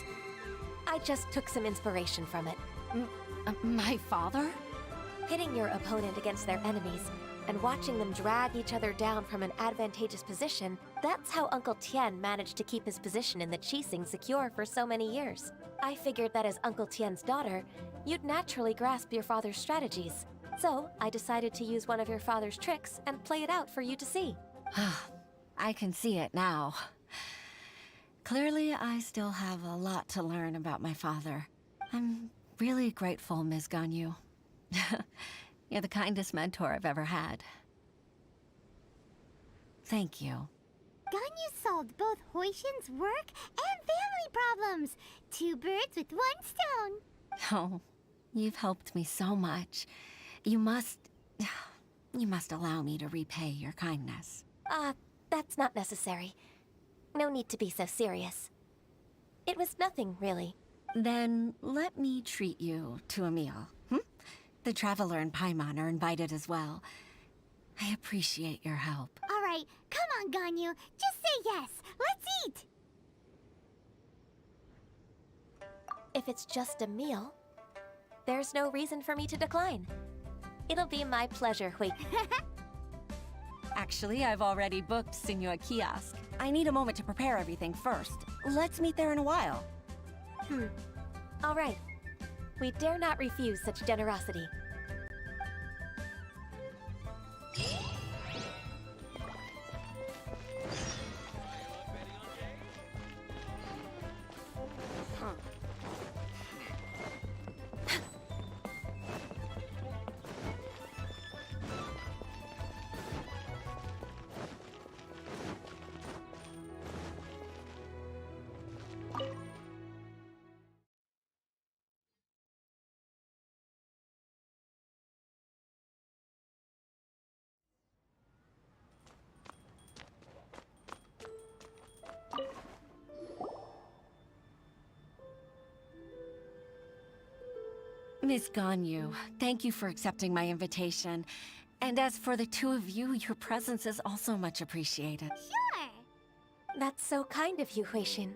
I just took some inspiration from it. My father? Pitting your opponent against their enemies and watching them drag each other down from an advantageous position, that's how Uncle Tien managed to keep his position in the Qixing secure for so many years. I figured that as Uncle Tien's daughter, you'd naturally grasp your father's strategies. So, I decided to use one of your father's tricks and play it out for you to see. I can see it now. Clearly, I still have a lot to learn about my father. I'm really grateful, Ms. Ganyu. You're the kindest mentor I've ever had. Thank you. Ganyu solved both Huishin's work and family problems. 2 birds with 1 stone. Oh, you've helped me so much. You must allow me to repay your kindness. That's not necessary. No need to be so serious. It was nothing, really. Then let me treat you to a meal. The Traveler and Paimon are invited as well. I appreciate your help. All right, come on, Ganyu. Just say yes. Let's eat. If it's just a meal, there's no reason for me to decline. It'll be my pleasure, Hui. Actually, I've already booked Senua Kiosk. I need a moment to prepare everything first. Let's meet there in a while. All right. We dare not refuse such generosity. Miss Ganyu, thank you for accepting my invitation. And as for the 2 of you, your presence is also much appreciated. Sure. That's so kind of you, Huishin.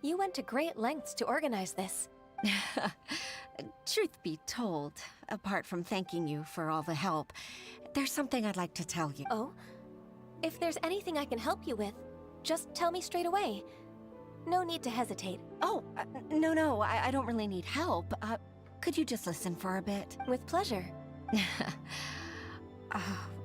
You went to great lengths to organize this. Truth be told, apart from thanking you for all the help, there's something I'd like to tell you. Oh? If there's anything I can help you with, just tell me straight away. No need to hesitate. Oh, no, I don't really need help. Could you just listen for a bit? With pleasure.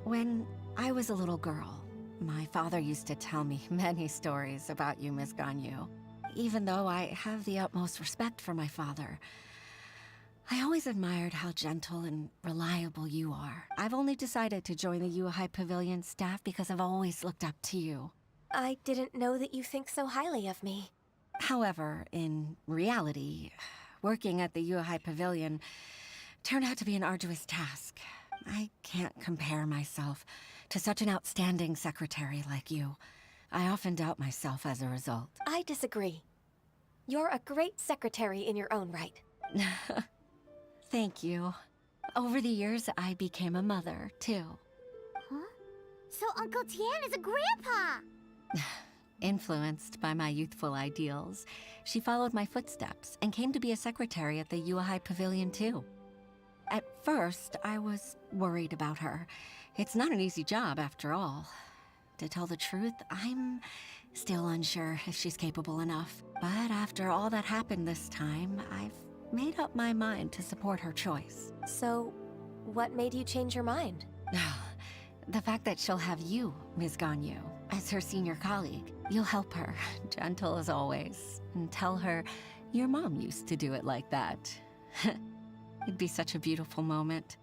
When I was a little girl, my father used to tell me many stories about you, Miss Ganyu. Even though I have the utmost respect for my father, I always admired how gentle and reliable you are. I've only decided to join the Yuhai Pavilion staff because I've always looked up to you. I didn't know that you think so highly of me. However, in reality, working at the Yuhai Pavilion turned out to be an arduous task. I can't compare myself to such an outstanding secretary like you. I often doubt myself as a result. I disagree. You're a great secretary in your own right. Thank you. Over the years, I became a mother, too. Huh? So Uncle Tien is a grandpa! Influenced by my youthful ideals, she followed my footsteps and came to be a secretary at the Yuhai Pavilion too. At first, I was worried about her. It's not an easy job, after all. To tell the truth, I'm still unsure if she's capable enough. But after all that happened this time, I've made up my mind to support her choice. So, what made you change your mind? The fact that she'll have you, Ms. Ganyu, as her senior colleague. You'll help her, gentle as always, and tell her your mom used to do it like that. It'd be such a beautiful moment.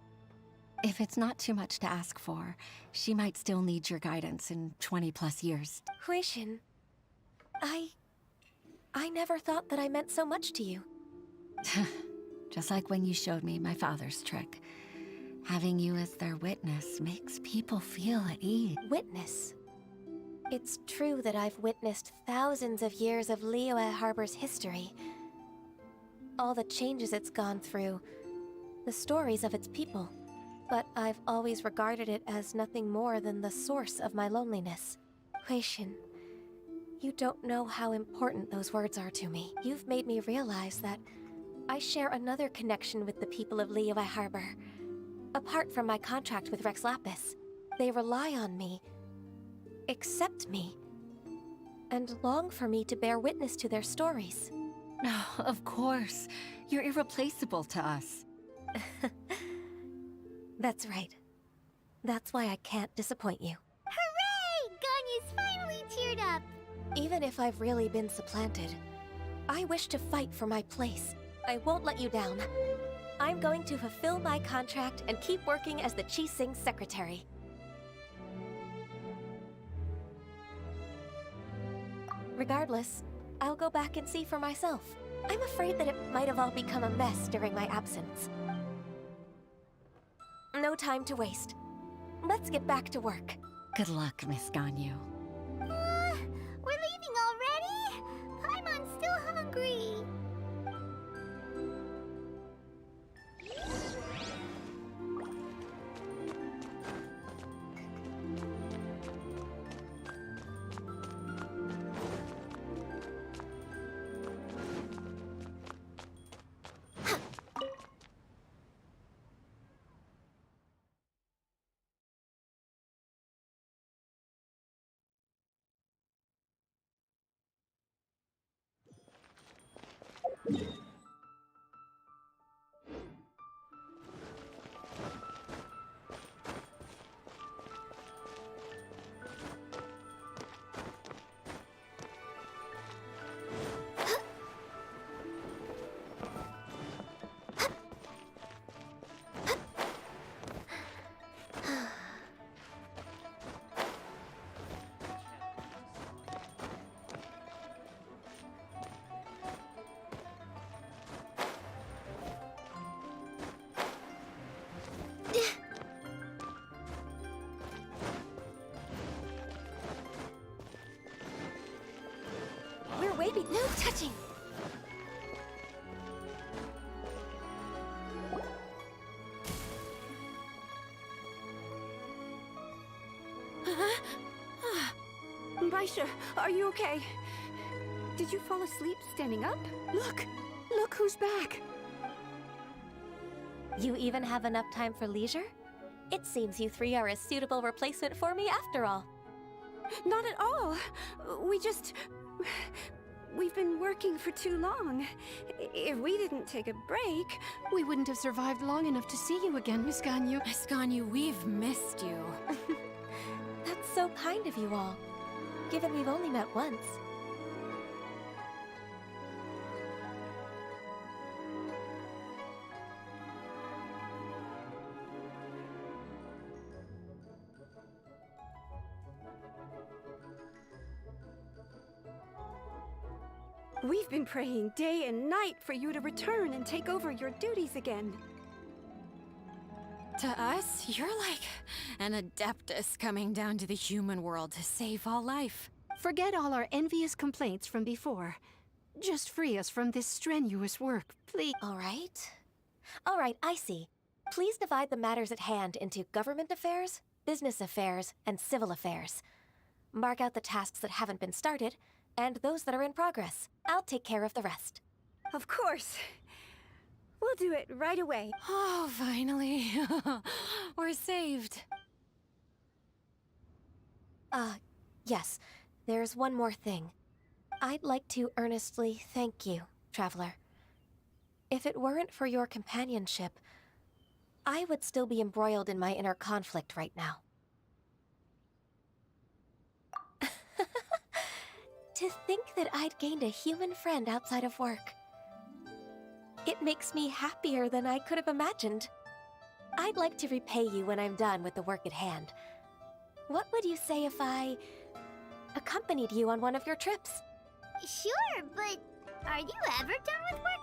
If it's not too much to ask for, she might still need your guidance in 20+ years. Huishin, I never thought that I meant so much to you. Just like when you showed me my father's trick. Having you as their witness makes people feel at ease. Witness? It's true that I've witnessed thousands of years of Liyue Harbor's history. All the changes it's gone through, the stories of its people. But I've always regarded it as nothing more than the source of my loneliness. Huixin, you don't know how important those words are to me. You've made me realize that I share another connection with the people of Liyue Harbor. Apart from my contract with Rex Lapis, they rely on me, accept me, and long for me to bear witness to their stories. Oh, of course. You're irreplaceable to us. That's right. That's why I can't disappoint you. Hooray! Ganyu's finally cheered up! Even if I've really been supplanted, I wish to fight for my place. I won't let you down. I'm going to fulfill my contract and keep working as the Qixing's secretary. Regardless, I'll go back and see for myself. I'm afraid that it might have all become a mess during my absence. No time to waste. Let's get back to work. Good luck, Miss Ganyu. We're leaving already? Paimon's still hungry. We're waving. No touching. Baisha, are you okay? Did you fall asleep standing up? Look! Look who's back! You even have enough time for leisure? It seems you three are a suitable replacement for me after all. Not at all. We've been working for too long. If we didn't take a break... We wouldn't have survived long enough to see you again, Miss Ganyu. Miss Ganyu, we've missed you. That's so kind of you all, given we've only met once. We've been praying day and night for you to return and take over your duties again. To us, you're like an adeptus coming down to the human world to save all life. Forget all our envious complaints from before. Just free us from this strenuous work, please. All right, I see. Please divide the matters at hand into government affairs, business affairs, and civil affairs. Mark out the tasks that haven't been started, and those that are in progress. I'll take care of the rest. Of course. We'll do it right away. Oh, finally. We're saved. Yes. There's one more thing. I'd like to earnestly thank you, Traveler. If it weren't for your companionship, I would still be embroiled in my inner conflict right now. To think that I'd gained a human friend outside of work. It makes me happier than I could have imagined. I'd like to repay you when I'm done with the work at hand. What would you say if I accompanied you on one of your trips? Sure, but are you ever done with work,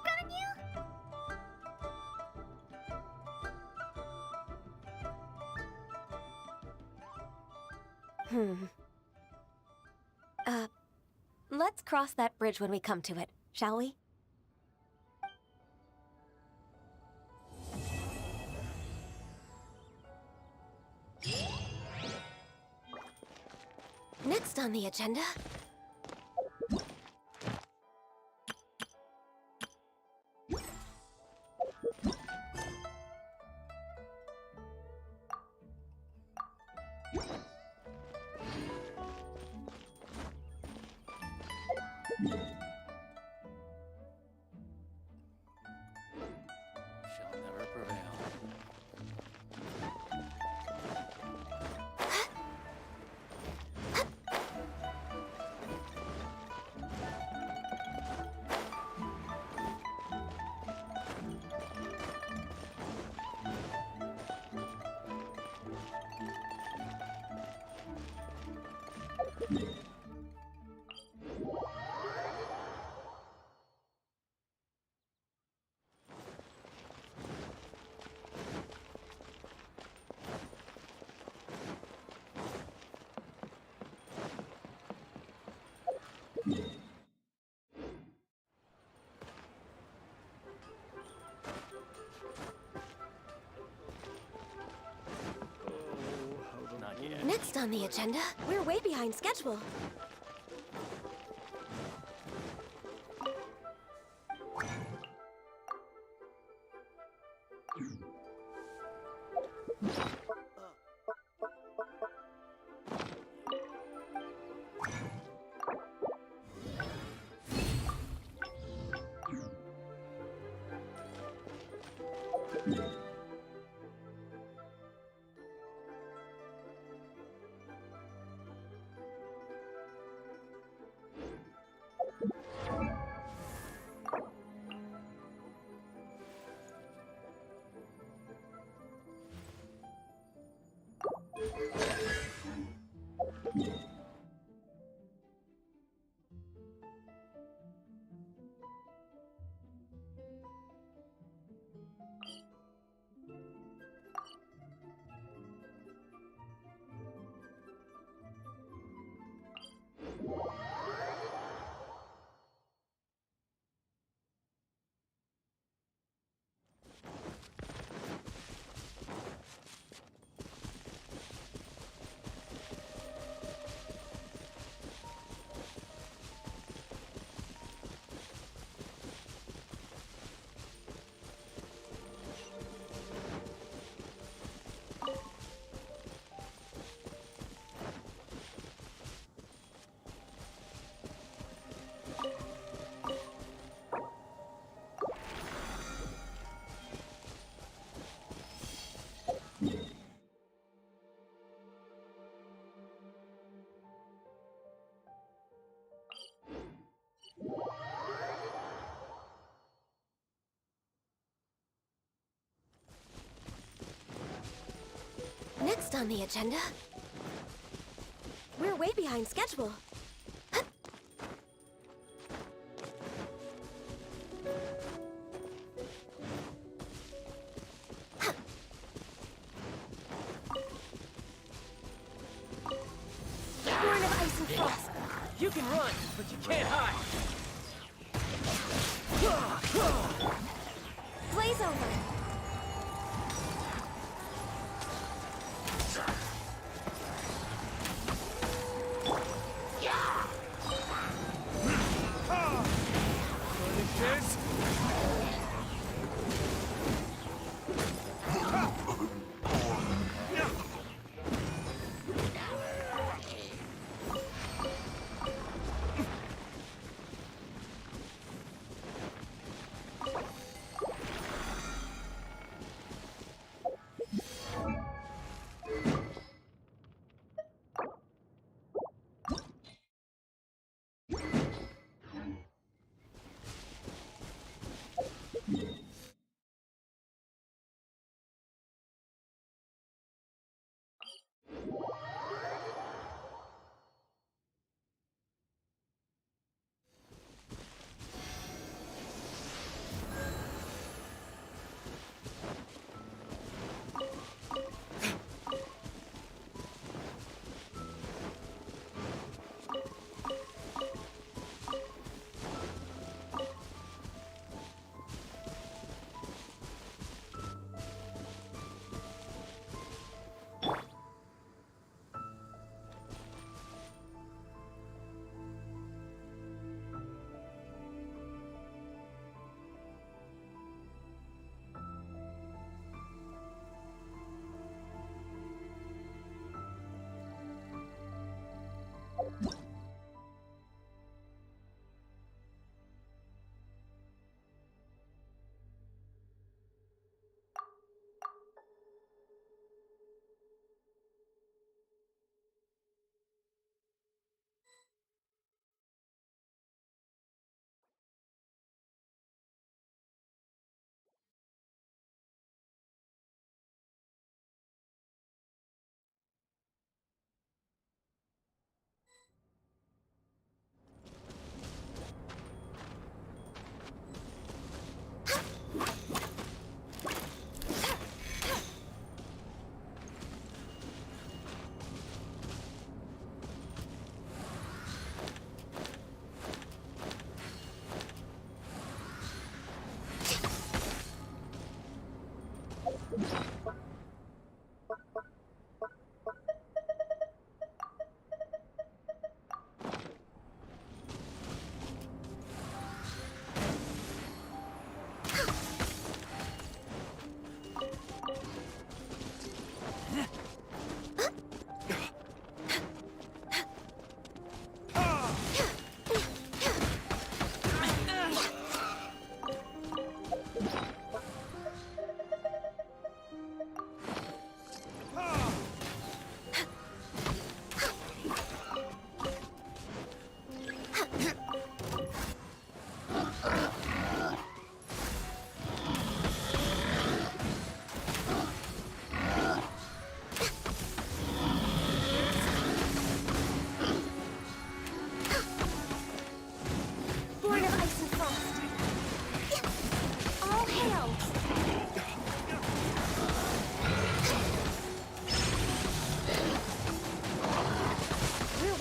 Ganyu? Let's cross that bridge when we come to it, shall we? Next on the agenda... Shall never prevail. Next on the agenda, we're way behind schedule. Next on the agenda, we're way behind schedule. Born of ice and frost. You can run, but you can't hide. Blaze over.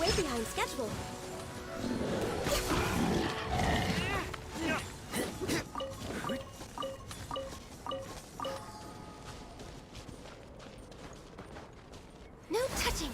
way behind schedule. No touching.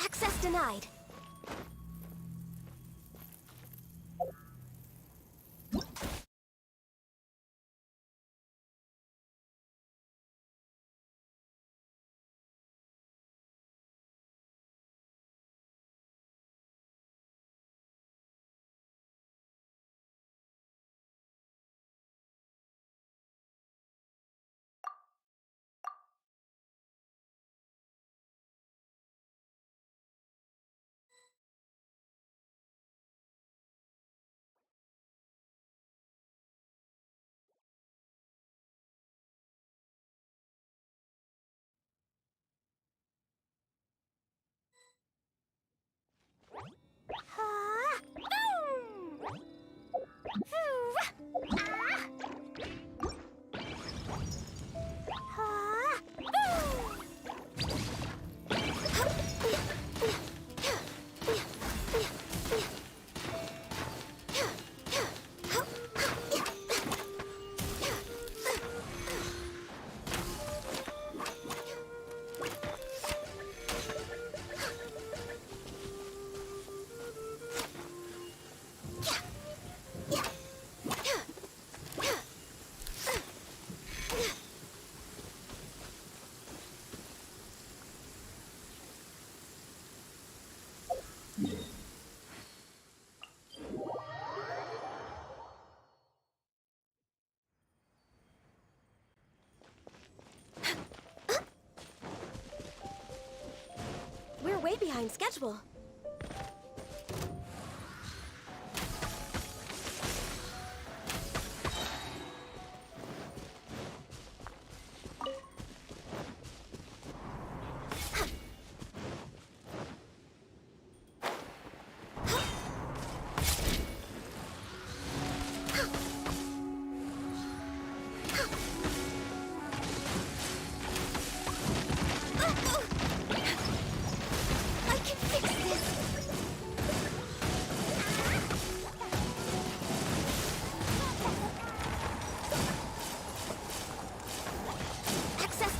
Access denied. We're way behind schedule.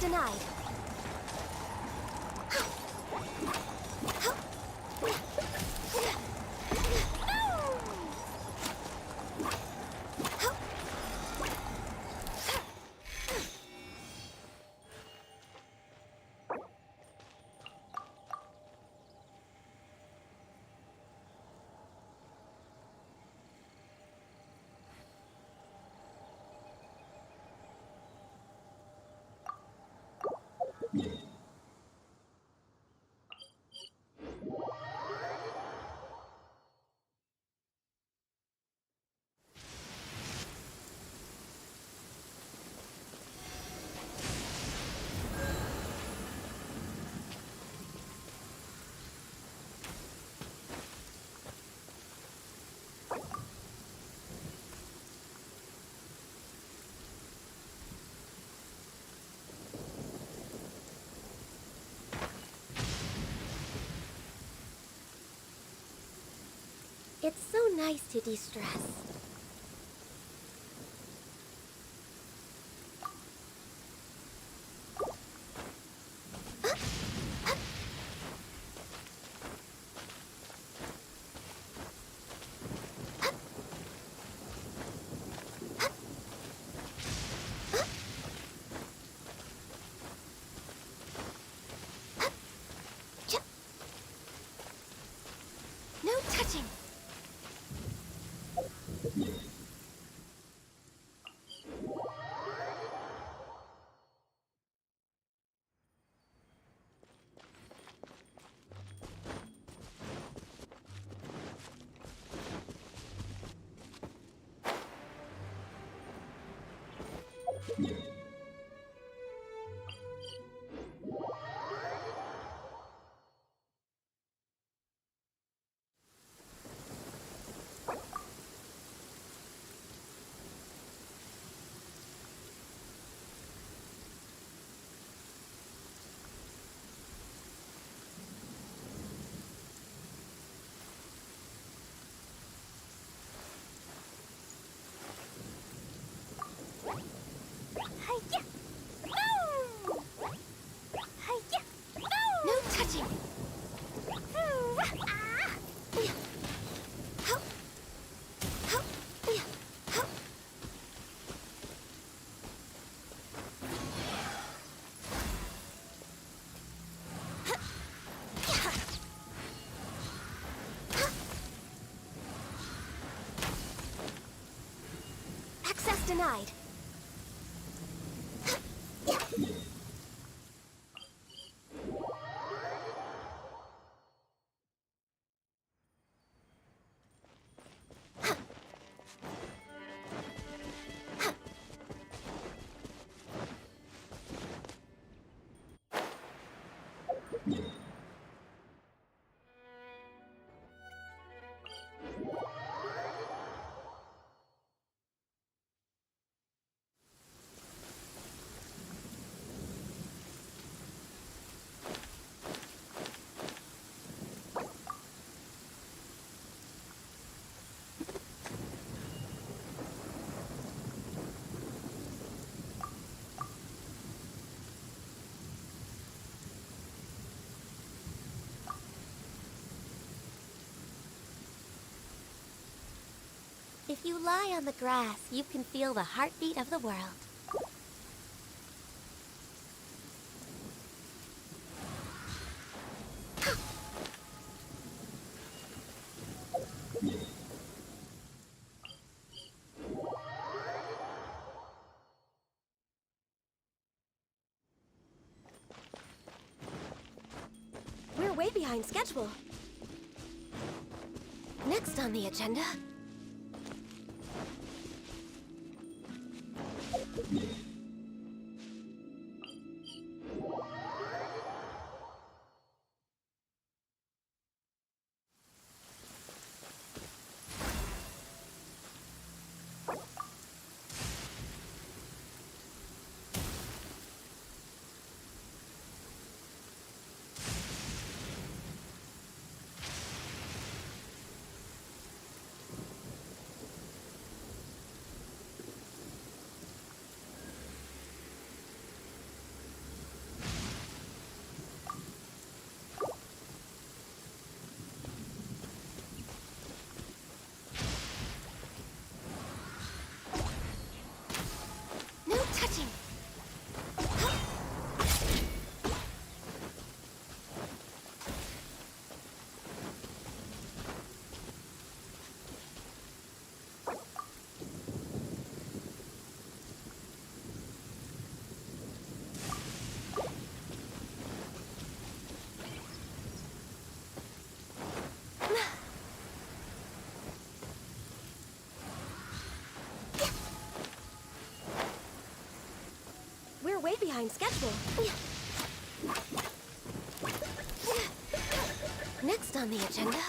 denied. It's so nice to de-stress. No touching. Hi-ya! No! Hi-ya! No! No touching! Access denied. If you lie on the grass, you can feel the heartbeat of the world. We're way behind schedule. Next on the agenda... No touching. We're way behind schedule. Next on the agenda...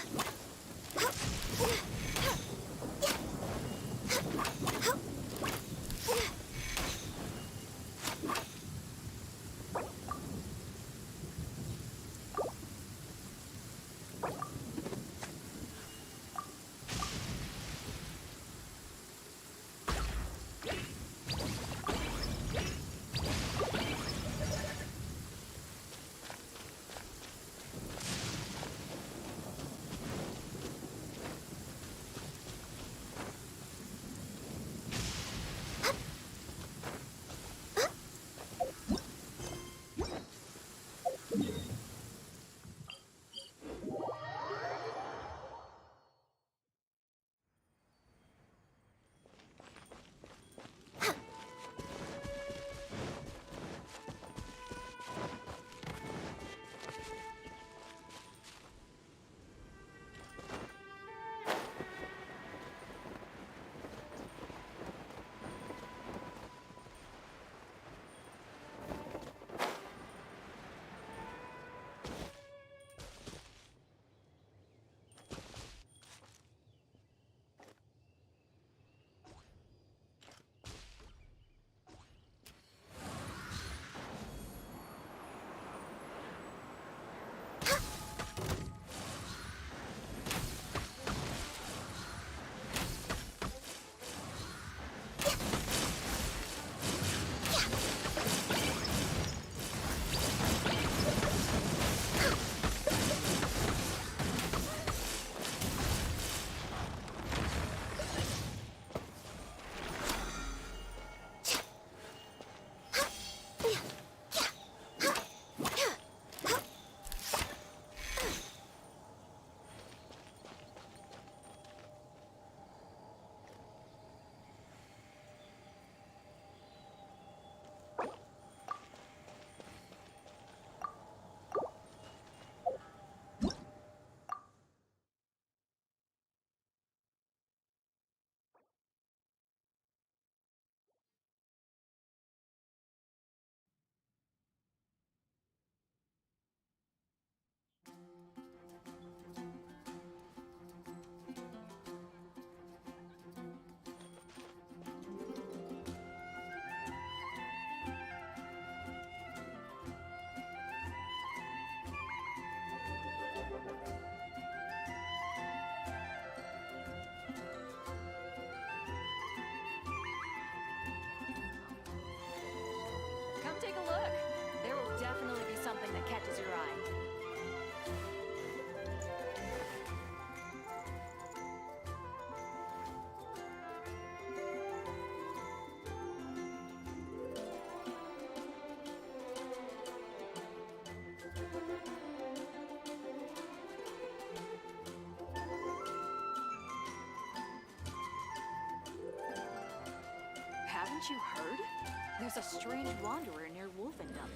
Haven't you heard? There's a strange wanderer near Wolfendom.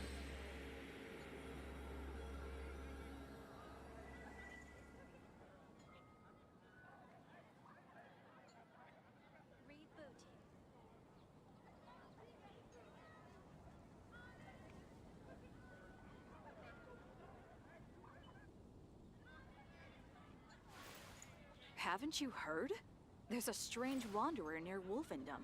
Haven't you heard? There's a strange wanderer near Wolfendom.